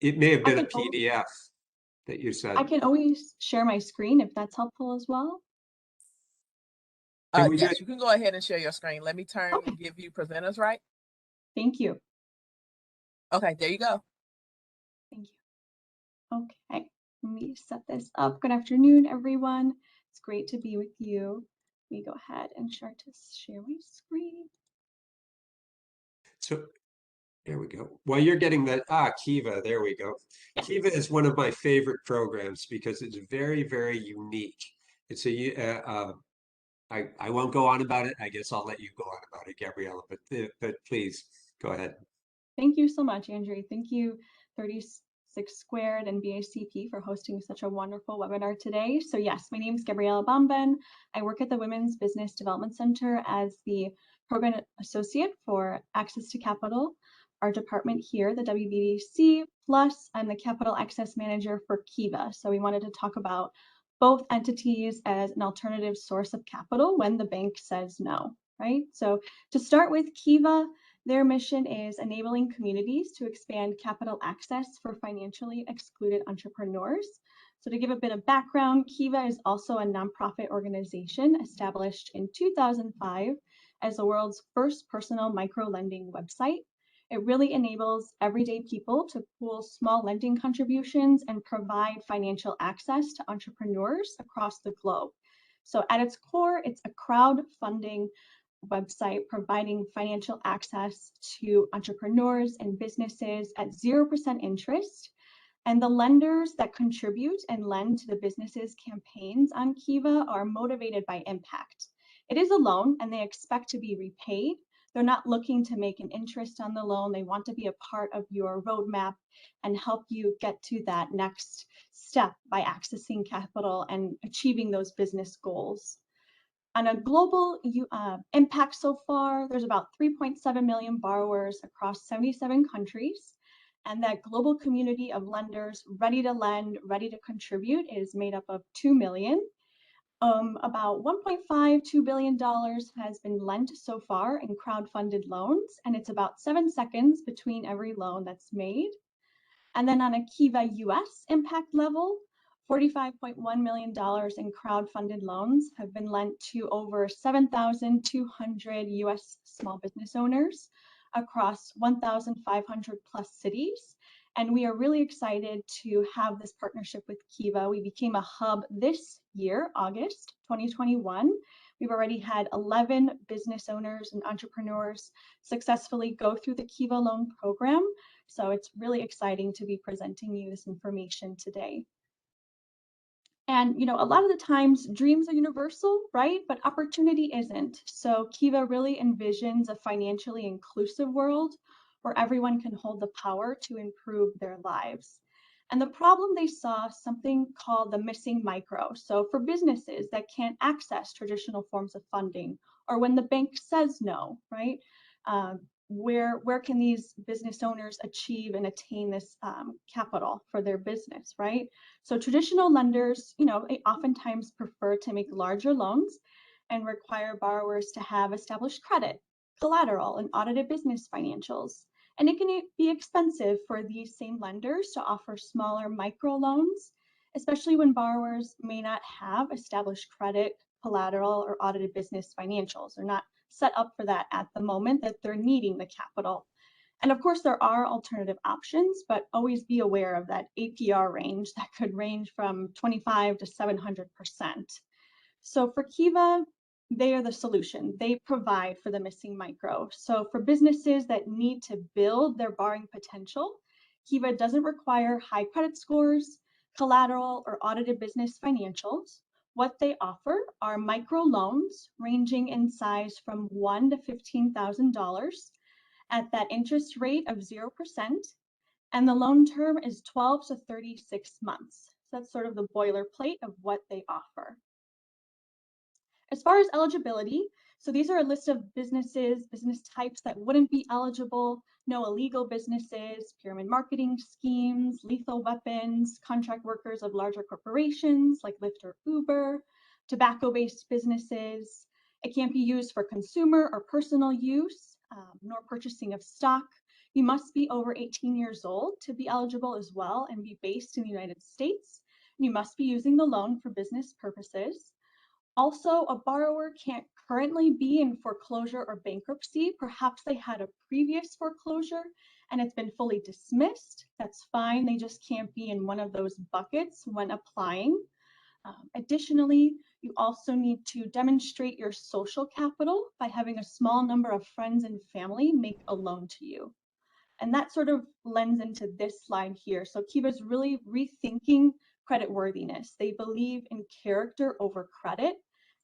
It may have been a can PDF that you sent. I can always share my screen if that's helpful as well. Yes, you can go ahead and share your screen. Let me turn Okay. and give you presenters, right? Thank you. Okay, there you go. Thank you. Okay, let me set this up. Good afternoon, everyone. It's great to be with you. Let me go ahead and start to share my screen. So there we go. While you're getting that, Kiva, there we go. Yes. Kiva is one of my favorite programs because it's very, very unique. It's I won't go on about it. I guess I'll let you go on about it, Gabriella, but please go ahead. Thank you so much, Andrew. Thank you, 36 Squared and BACP for hosting such a wonderful webinar today. So yes, my name is Gabriella Bomben. I work at the Women's Business Development Center as the Program Associate for Access to Capital, our department here, the Wbdc, plus I'm the Capital Access Manager for Kiva. So we wanted to talk about both entities as an alternative source of capital when the bank says no, right? So to start with, Kiva, their mission is enabling communities to expand capital access for financially excluded entrepreneurs. So to give a bit of background, Kiva is also a nonprofit organization established in 2005 as the world's first personal micro-lending website. It really enables everyday people to pool small lending contributions and provide financial access to entrepreneurs across the globe. So at its core, it's a crowdfunding website providing financial access to entrepreneurs and businesses at 0% interest. And the lenders that contribute and lend to the businesses' campaigns on Kiva are motivated by impact. It is a loan and they expect to be repaid. They're not looking to make an interest on the loan. They want to be a part of your roadmap and help you get to that next step by accessing capital and achieving those business goals. On a global impact so far, there's about 3.7 million borrowers across 77 countries. And that global community of lenders ready to lend, ready to contribute is made up of 2 million. About $1.52 billion has been lent so far in crowdfunded loans, and it's about 7 seconds between every loan that's made. And then on a Kiva US impact level, $45.1 million in crowdfunded loans have been lent to over 7,200 US small business owners across 1,500 plus cities. And we are really excited to have this partnership with Kiva. We became a hub this year, August 2021. We've already had 11 business owners and entrepreneurs successfully go through the Kiva loan program. So it's really exciting to be presenting you this information today. And, you know, a lot of the times dreams are universal, right? But opportunity isn't. So Kiva really envisions a financially inclusive world where everyone can hold the power to improve their lives. And the problem they saw, something called the missing micro. So for businesses that can't access traditional forms of funding, or when the bank says no, right? Where can these business owners achieve and attain this capital for their business, right? So traditional lenders, you know, they oftentimes prefer to make larger loans and require borrowers to have established credit, collateral, and audited business financials. And it can be expensive for these same lenders to offer smaller micro loans, especially when borrowers may not have established credit, collateral, or audited business financials. They're not set up for that at the moment that they're needing the capital. And of course, there are alternative options, but always be aware of that APR range that could range from 25 to 700%. So for Kiva, they are the solution. They provide for the missing micro. So for businesses that need to build their borrowing potential, Kiva doesn't require high credit scores, collateral, or audited business financials. What they offer are micro loans ranging in size from $1,000 to $15,000 at that interest rate of 0%. And the loan term is 12 to 36 months. So that's sort of the boilerplate of what they offer. As far as eligibility, so these are a list of businesses, business types that wouldn't be eligible: no illegal businesses, pyramid marketing schemes, lethal weapons, contract workers of larger corporations like Lyft or Uber, tobacco-based businesses. It can't be used for consumer or personal use, nor purchasing of stock. You must be over 18 years old to be eligible as well and be based in the United States. You must be using the loan for business purposes. Also, a borrower can't currently be in foreclosure or bankruptcy. Perhaps they had a previous foreclosure and it's been fully dismissed. That's fine. They just can't be in one of those buckets when applying. Additionally, you also need to demonstrate your social capital by having a small number of friends and family make a loan to you. And that sort of lends into this slide here. So Kiva is really rethinking creditworthiness. They believe in character over credit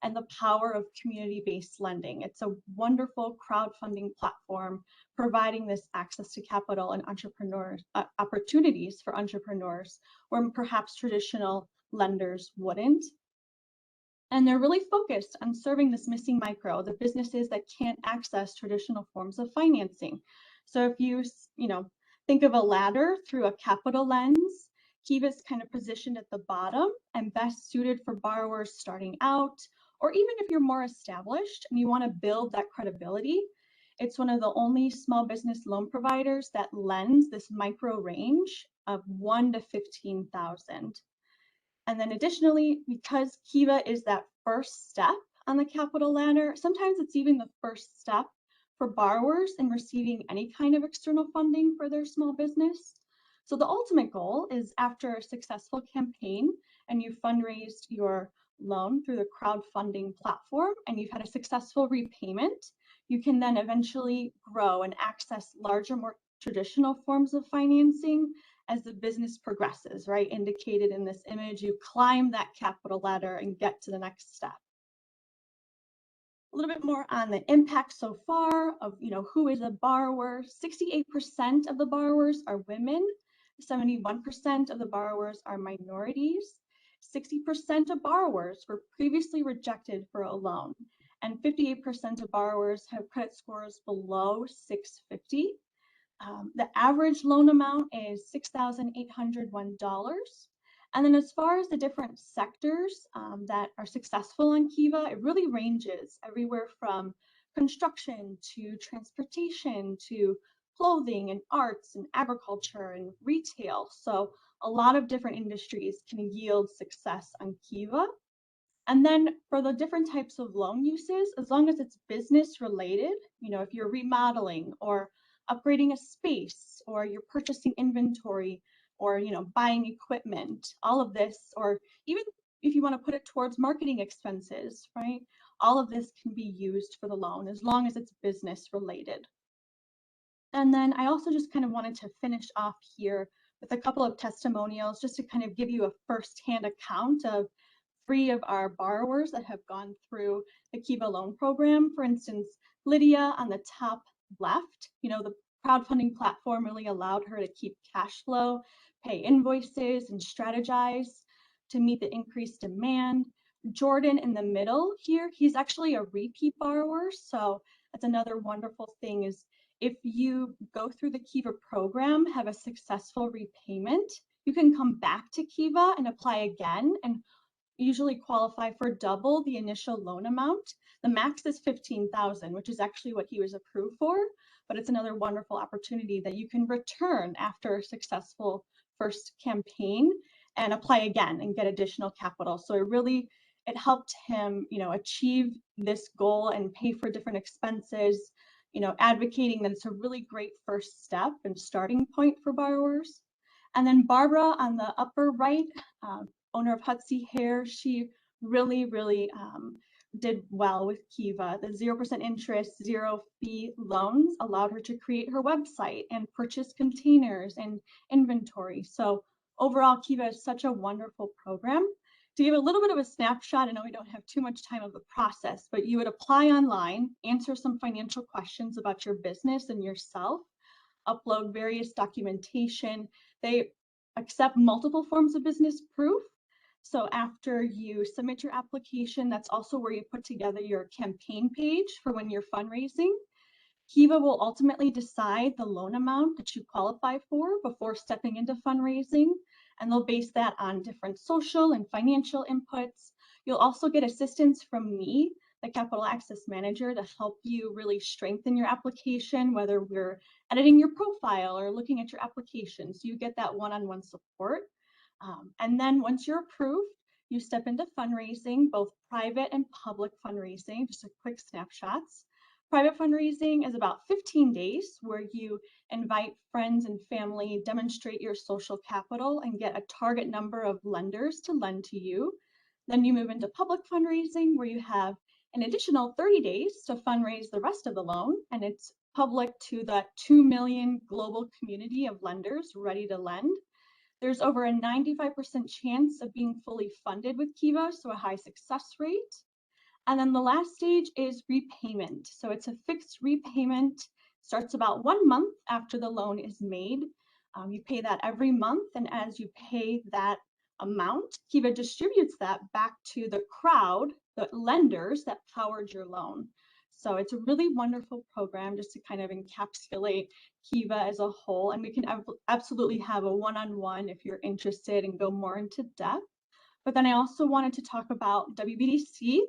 and the power of community-based lending. It's a wonderful crowdfunding platform providing this access to capital and opportunities for entrepreneurs where perhaps traditional lenders wouldn't. And they're really focused on serving this missing micro, the businesses that can't access traditional forms of financing. So if you think of a ladder through a capital lens, Kiva is kind of positioned at the bottom and best suited for borrowers starting out, or even if you're more established and you want to build that credibility. It's one of the only small business loan providers that lends this micro range of 1 to 15,000. And then additionally, because Kiva is that first step on the capital ladder, sometimes it's even the first step for borrowers in receiving any kind of external funding for their small business. So the ultimate goal is, after a successful campaign and you've fundraised your loan through the crowdfunding platform and you've had a successful repayment, you can then eventually grow and access larger, more traditional forms of financing as the business progresses, right? Indicated in this image, you climb that capital ladder and get to the next step. A little bit more on the impact so far of, who is a borrower. 68% of the borrowers are women. 71% of the borrowers are minorities. 60% of borrowers were previously rejected for a loan, and 58% of borrowers have credit scores below 650. The average loan amount is $6,801. And then as far as the different sectors that are successful on Kiva, it really ranges everywhere from construction to transportation to clothing and arts and agriculture and retail. So a lot of different industries can yield success on Kiva. And then for the different types of loan uses, as long as it's business related, if you're remodeling or upgrading a space, or you're purchasing inventory, or buying equipment, all of this, or even if you want to put it towards marketing expenses, right? All of this can be used for the loan as long as it's business related. And then I also just kind of wanted to finish off here with a couple of testimonials, just to kind of give you a firsthand account of 3 of our borrowers that have gone through the Kiva loan program. For instance, Lydia on the top left, the crowdfunding platform really allowed her to keep cash flow, pay invoices, and strategize to meet the increased demand. Jordan in the middle here, he's actually a repeat borrower. So that's another wonderful thing, is if you go through the Kiva program, have a successful repayment, you can come back to Kiva and apply again, and usually qualify for double the initial loan amount. The max is $15,000, which is actually what he was approved for, but it's another wonderful opportunity that you can return after a successful first campaign and apply again and get additional capital. So it helped him, achieve this goal and pay for different expenses, advocating that it's a really great first step and starting point for borrowers. And then Barbara on the upper right, owner of Hussain Hair, she really did well with Kiva. The 0% interest, 0 fee loans allowed her to create her website and purchase containers and inventory. So overall, Kiva is such a wonderful program. To give a little bit of a snapshot, I know we don't have too much time of the process, but you would apply online, answer some financial questions about your business and yourself, upload various documentation. They accept multiple forms of business proof. So after you submit your application, that's also where you put together your campaign page for when you're fundraising. Kiva will ultimately decide the loan amount that you qualify for before stepping into fundraising, and they'll base that on different social and financial inputs. You'll also get assistance from me, the Capital Access Manager, to help you really strengthen your application, whether we're editing your profile or looking at your application. So you get that one-on-one support. And then once you're approved, you step into fundraising, both private and public fundraising, just a quick snapshots. Private fundraising is about 15 days where you invite friends and family, demonstrate your social capital, and get a target number of lenders to lend to you. Then you move into public fundraising where you have an additional 30 days to fundraise the rest of the loan, and it's public to the 2 million global community of lenders ready to lend. There's over a 95% chance of being fully funded with Kiva, so a high success rate. And then the last stage is repayment. So it's a fixed repayment, starts about 1 month after the loan is made. You pay that every month, and as you pay that amount, Kiva distributes that back to the crowd, the lenders that powered your loan. So it's a really wonderful program just to kind of encapsulate Kiva as a whole. And we can absolutely have a one-on-one if you're interested and go more into depth. But then I also wanted to talk about Wbdc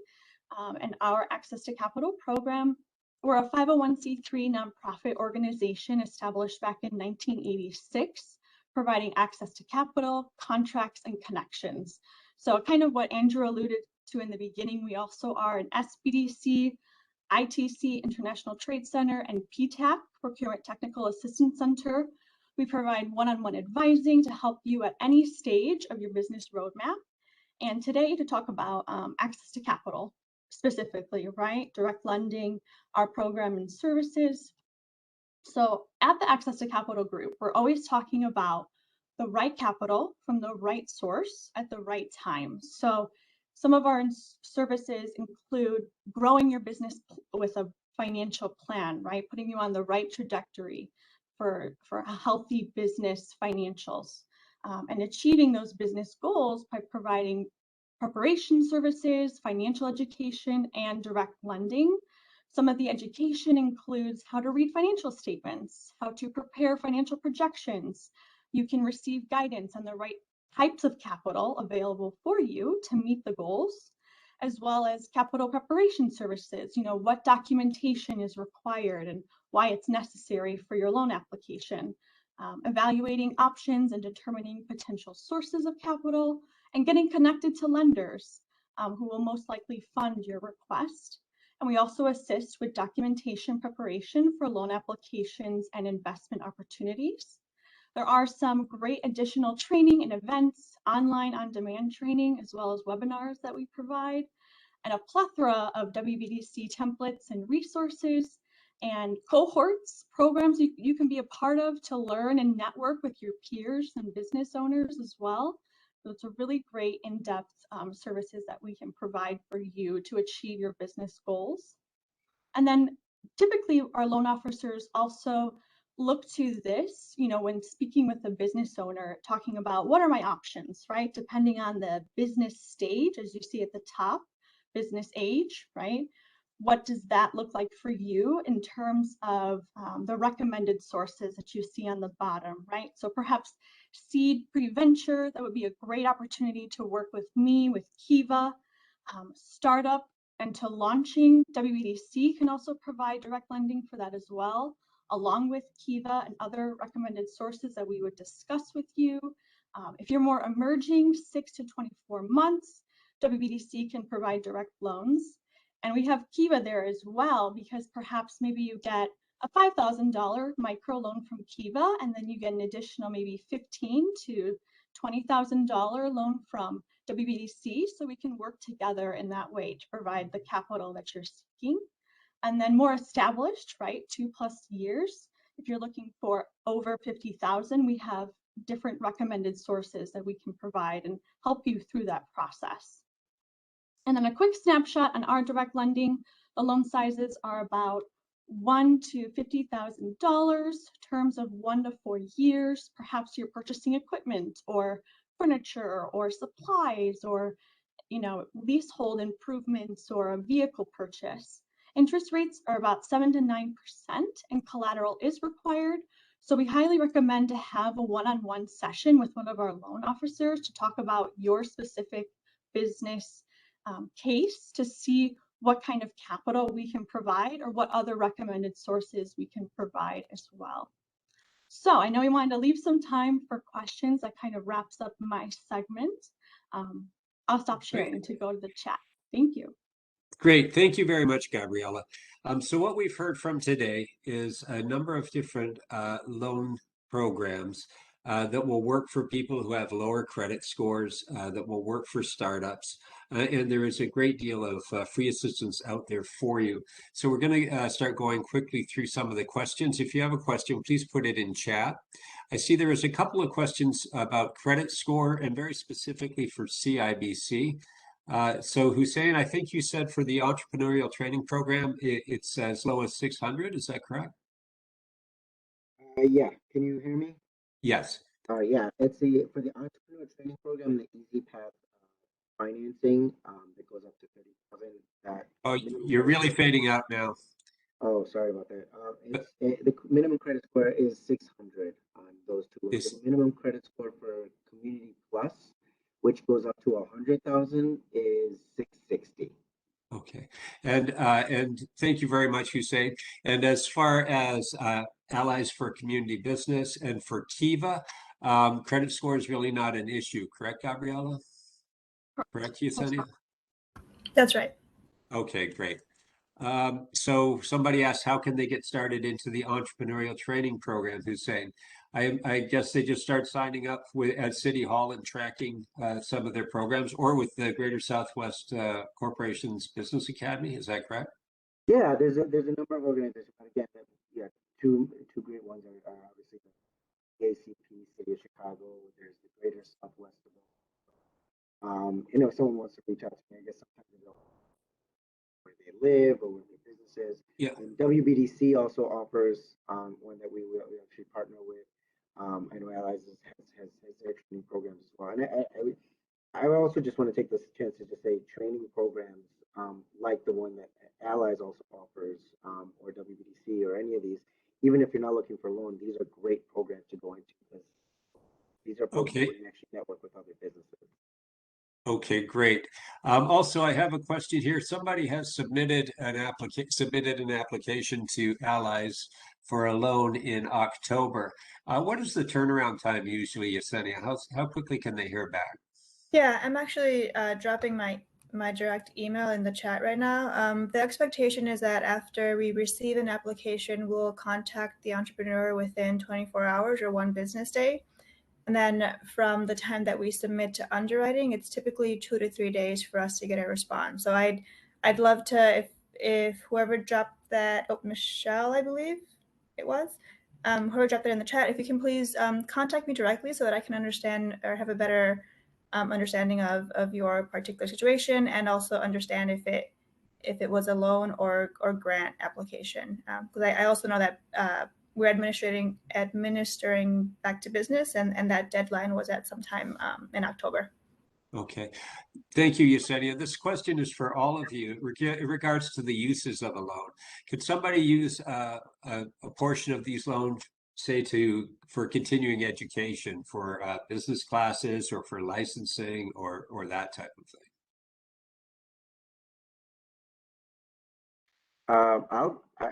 and our Access to Capital program. We're a 501c3 nonprofit organization established back in 1986, providing access to capital, contracts, and connections. So kind of what Andrew alluded to in the beginning, we also are an SBDC, ITC, International Trade Center, and PTAC, Procurement Technical Assistance Center. We provide one-on-one advising to help you at any stage of your business roadmap. And today to talk about access to capital specifically, right? Direct lending, our program and services. So at the Access to Capital group, we're always talking about the right capital from the right source at the right time. So some of our services include growing your business with a financial plan, right? Putting you on the right trajectory for a healthy business financials, and achieving those business goals by providing preparation services, financial education, and direct lending. Some of the education includes how to read financial statements, how to prepare financial projections. You can receive guidance on the right types of capital available for you to meet the goals. as well as capital preparation services, what documentation is required and why it's necessary for your loan application, evaluating options and determining potential sources of capital, and getting connected to lenders who will most likely fund your request. And we also assist with documentation preparation for loan applications and investment opportunities. There are some great additional training and events, online on-demand training, as well as webinars that we provide, and a plethora of Wbdc templates and resources and cohorts, programs you can be a part of to learn and network with your peers and business owners as well. So it's a really great in-depth services that we can provide for you to achieve your business goals. And then typically our loan officers also look to this, when speaking with a business owner, talking about what are my options, right? Depending on the business stage, as you see at the top, business age, right? What does that look like for you in terms of the recommended sources that you see on the bottom, right? So perhaps seed pre-venture, that would be a great opportunity to work with me, with Kiva. Startup and to launching, Wbdc can also provide direct lending for that as well, along with Kiva and other recommended sources that we would discuss with you. If you're more emerging, 6 to 24 months, Wbdc can provide direct loans. And we have Kiva there as well, because perhaps maybe you get a $5,000 micro loan from Kiva, and then you get an additional maybe $15,000 to $20,000 loan from Wbdc. So we can work together in that way to provide the capital that you're seeking. And then more established, right, 2+ years. If you're looking for over 50,000, we have different recommended sources that we can provide and help you through that process. And then a quick snapshot on our direct lending. The loan sizes are about $1,000 to $50,000, terms of 1 to 4 years. Perhaps you're purchasing equipment or furniture or supplies or leasehold improvements or a vehicle purchase. Interest rates are about 7 to 9%, and collateral is required. So we highly recommend to have a one-on-one session with one of our loan officers to talk about your specific business case, to see what kind of capital we can provide or what other recommended sources we can provide as well. So I know we wanted to leave some time for questions. That kind of wraps up my segment. I'll stop sharing to go to the chat. Thank you. Great. Thank you very much, Gabriella. So what we've heard from today is a number of different loan programs that will work for people who have lower credit scores, that will work for startups. And there is a great deal of free assistance out there for you. So we're going to start going quickly through some of the questions. If you have a question, please put it in chat. I see there is a couple of questions about credit score and very specifically for CIBC. So Hussain, I think you said for the entrepreneurial training program, it's as low as 600. Is that correct? Yeah. Can you hear me? Yes. Yeah. It's for the entrepreneurial training program, the Easy Path financing that goes up to 30,000. Oh, you're really fading out now. Oh, sorry about that. The minimum credit score is 600 on those two. The minimum credit score for Community Plus, which goes up to 100,000, is 660. Okay, and thank you very much, Hussain. And as far as Allies for Community Business and for Kiva, credit score is really not an issue, correct, Gabriella? Correct, Yesenia? That's right. Okay, great. So somebody asked, how can they get started into the entrepreneurial training program, Hussain? I guess they just start signing up at City Hall and tracking some of their programs, or with the Greater Southwest Corporation's Business Academy. Is that correct? Yeah, there's a number of organizations. Again, yeah, two great ones are obviously the ACP, City of Chicago. There's the Greater Southwest. If someone wants to reach out to me, I guess sometimes they don't know where they live or where their business is. Yeah. And Wbdc also offers one that we actually partner with. I know Allies has their training programs as well. And I also just want to take this chance to just say training programs like the one that Allies also offers, or Wbdc or any of these, even if you're not looking for a loan, these are great programs to go into because these are programs where you can actually network with other businesses. Okay, great. Also, I have a question here. Somebody has submitted an application to Allies for a loan in October. What is the turnaround time usually, Yesenia? How quickly can they hear back? Yeah, I'm actually dropping my direct email in the chat right now. The expectation is that after we receive an application, we'll contact the entrepreneur within 24 hours or 1 business day. And then from the time that we submit to underwriting, it's typically 2 to 3 days for us to get a response. So I'd love to, if whoever dropped that, oh, Michelle, I believe it was, whoever dropped that in the chat, if you can please contact me directly so that I can understand or have a better understanding of your particular situation, and also understand if it was a loan or grant application. Because I also know that we're administering back to business, and that deadline was at some time in October. Okay. Thank you, Yesenia. This question is for all of you in regards to the uses of a loan. Could somebody use a portion of these loans, say, for continuing education, for business classes, or for licensing, or that type of thing?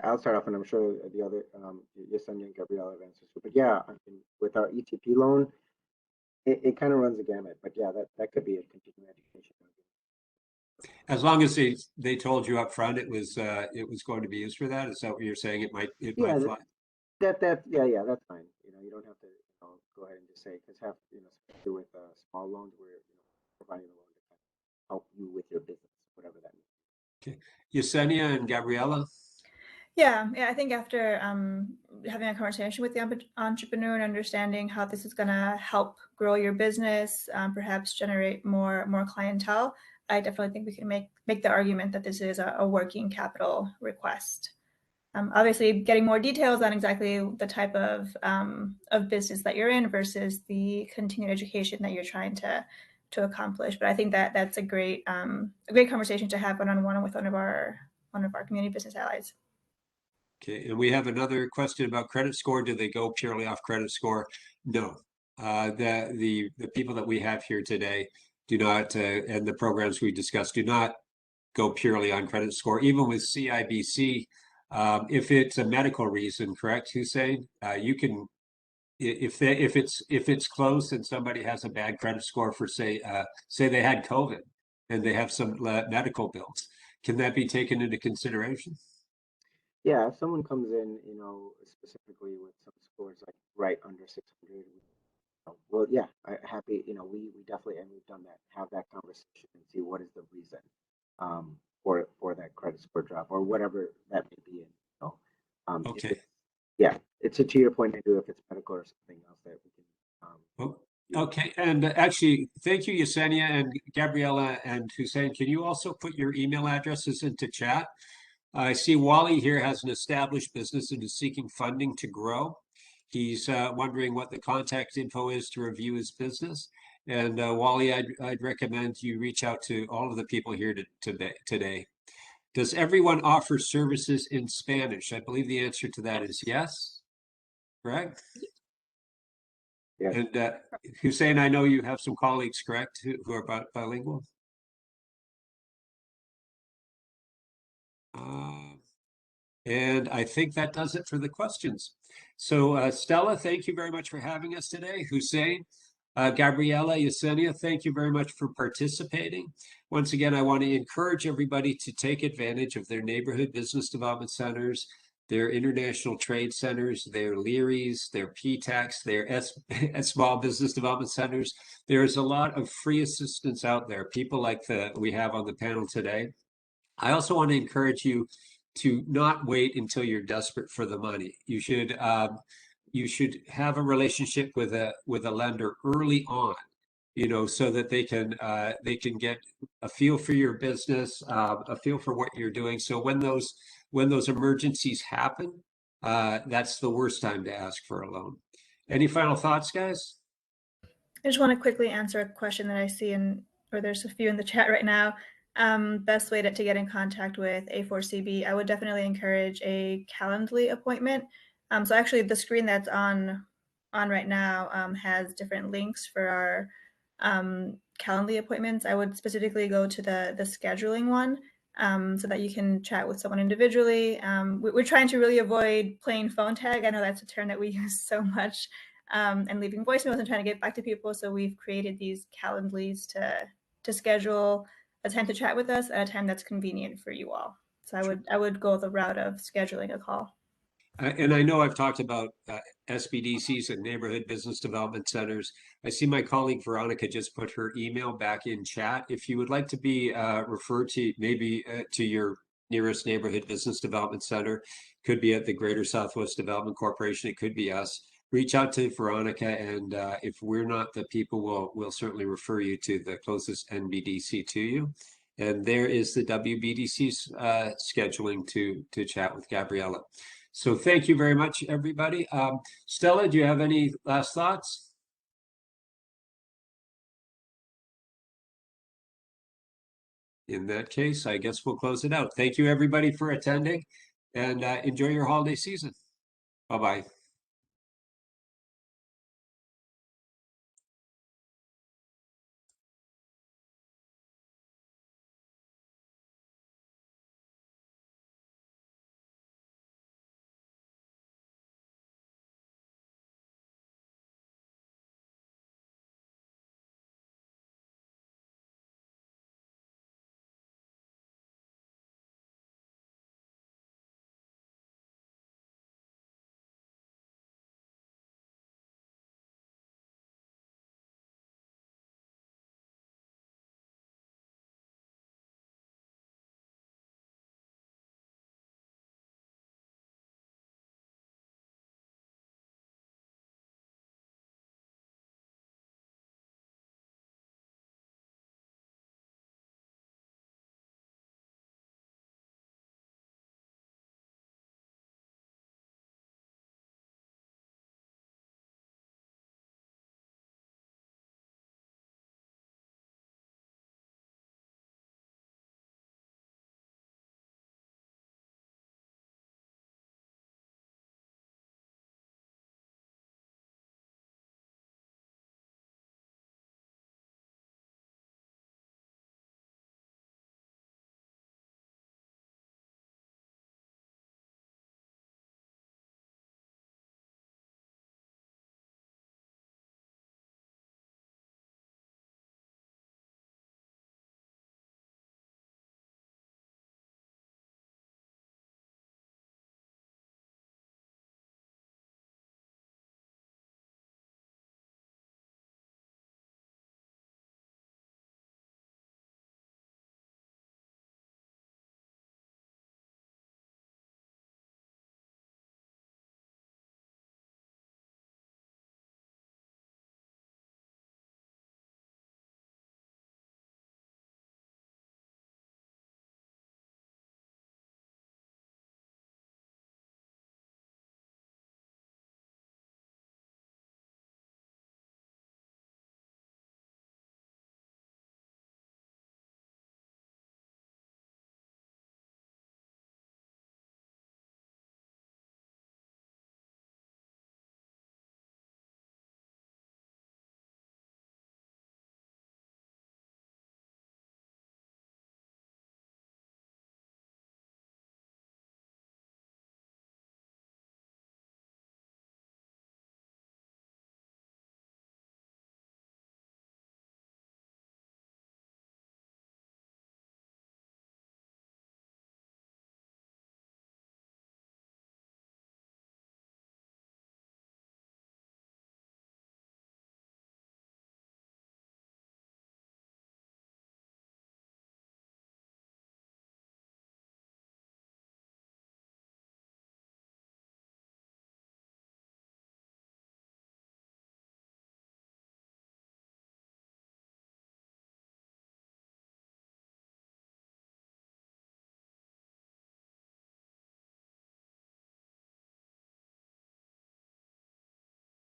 I'll start off, and I'm sure the other Yesenia and Gabriella have answers. But yeah, I mean, with our ETP loan, it kind of runs the gamut. But yeah, that could be a continuing education. As long as they told you up front it was going to be used for that. Is that what you're saying? It might fly. That's fine. You don't have to go ahead and just say, because especially with small loans, we're providing a loan to kind of help you with your business, whatever that means. Okay, Yesenia and Gabriella. Yeah, I think after having a conversation with the entrepreneur and understanding how this is going to help grow your business, perhaps generate more clientele, I definitely think we can make the argument that this is a working capital request. Obviously, getting more details on exactly the type of business that you're in versus the continued education that you're trying to accomplish. But I think that's a great conversation to have one-on-one with one of our community business allies. Okay, and we have another question about credit score. Do they go purely off credit score? No. The people that we have here today do not, and the programs we discussed do not go purely on credit score. Even with CIBC, if it's a medical reason, correct, Hussain? You can, if it's closed and somebody has a bad credit score for say they had COVID and they have some medical bills, can that be taken into consideration? Yeah, if someone comes in, specifically with some scores like right under 600, well, yeah, happy, we definitely, and we've done that, have that conversation and see what is the reason for that credit score drop or whatever that may be. Okay. It's to your point, Andrew, if it's medical or something else that we can. Okay, and actually, thank you, Yesenia and Gabriella and Hussain. Can you also put your email addresses into chat? I see Wally here has an established business and is seeking funding to grow. He's wondering what the contact info is to review his business. And Wally, I'd recommend you reach out to all of the people here today. Does everyone offer services in Spanish? I believe the answer to that is yes. Correct? Yeah. And Hussain, I know you have some colleagues, correct, who are bilingual? And I think that does it for the questions. So Stella, thank you very much for having us today. Hussain, Gabriella, Yesenia, thank you very much for participating. Once again, I want to encourage everybody to take advantage of their neighborhood business development centers, their international trade centers, their LERIs, their PTACs, their small business development centers. There is a lot of free assistance out there, people like we have on the panel today. I also want to encourage you to not wait until you're desperate for the money. You should have a relationship with a lender early on, so that they can get a feel for your business, a feel for what you're doing. So when those emergencies happen, that's the worst time to ask for a loan. Any final thoughts, guys? I just want to quickly answer a question that I see or there's a few in the chat right now. Best way to get in contact with A4CB, I would definitely encourage a Calendly appointment. So actually the screen that's on right now has different links for Calendly appointments, I would specifically go to the scheduling one, so that you can chat with someone individually. We're trying to really avoid playing phone tag. I know that's a term that we use so much, and leaving voicemails and trying to get back to people. So we've created these Calendlies to schedule a time to chat with us at a time that's convenient for you all. So I would go the route of scheduling a call. And I know I've talked about SBDCs and neighborhood business development centers. I see my colleague Veronica just put her email back in chat. If you would like to be referred to maybe to your nearest neighborhood business development center, could be at the Greater Southwest Development Corporation, it could be us. Reach out to Veronica, and if we're not the people, we'll certainly refer you to the closest NBDC to you. And there is the WBDC's scheduling to chat with Gabriella. So thank you very much, everybody. Stella, do you have any last thoughts? In that case, I guess we'll close it out. Thank you, everybody, for attending, and enjoy your holiday season. Bye-bye.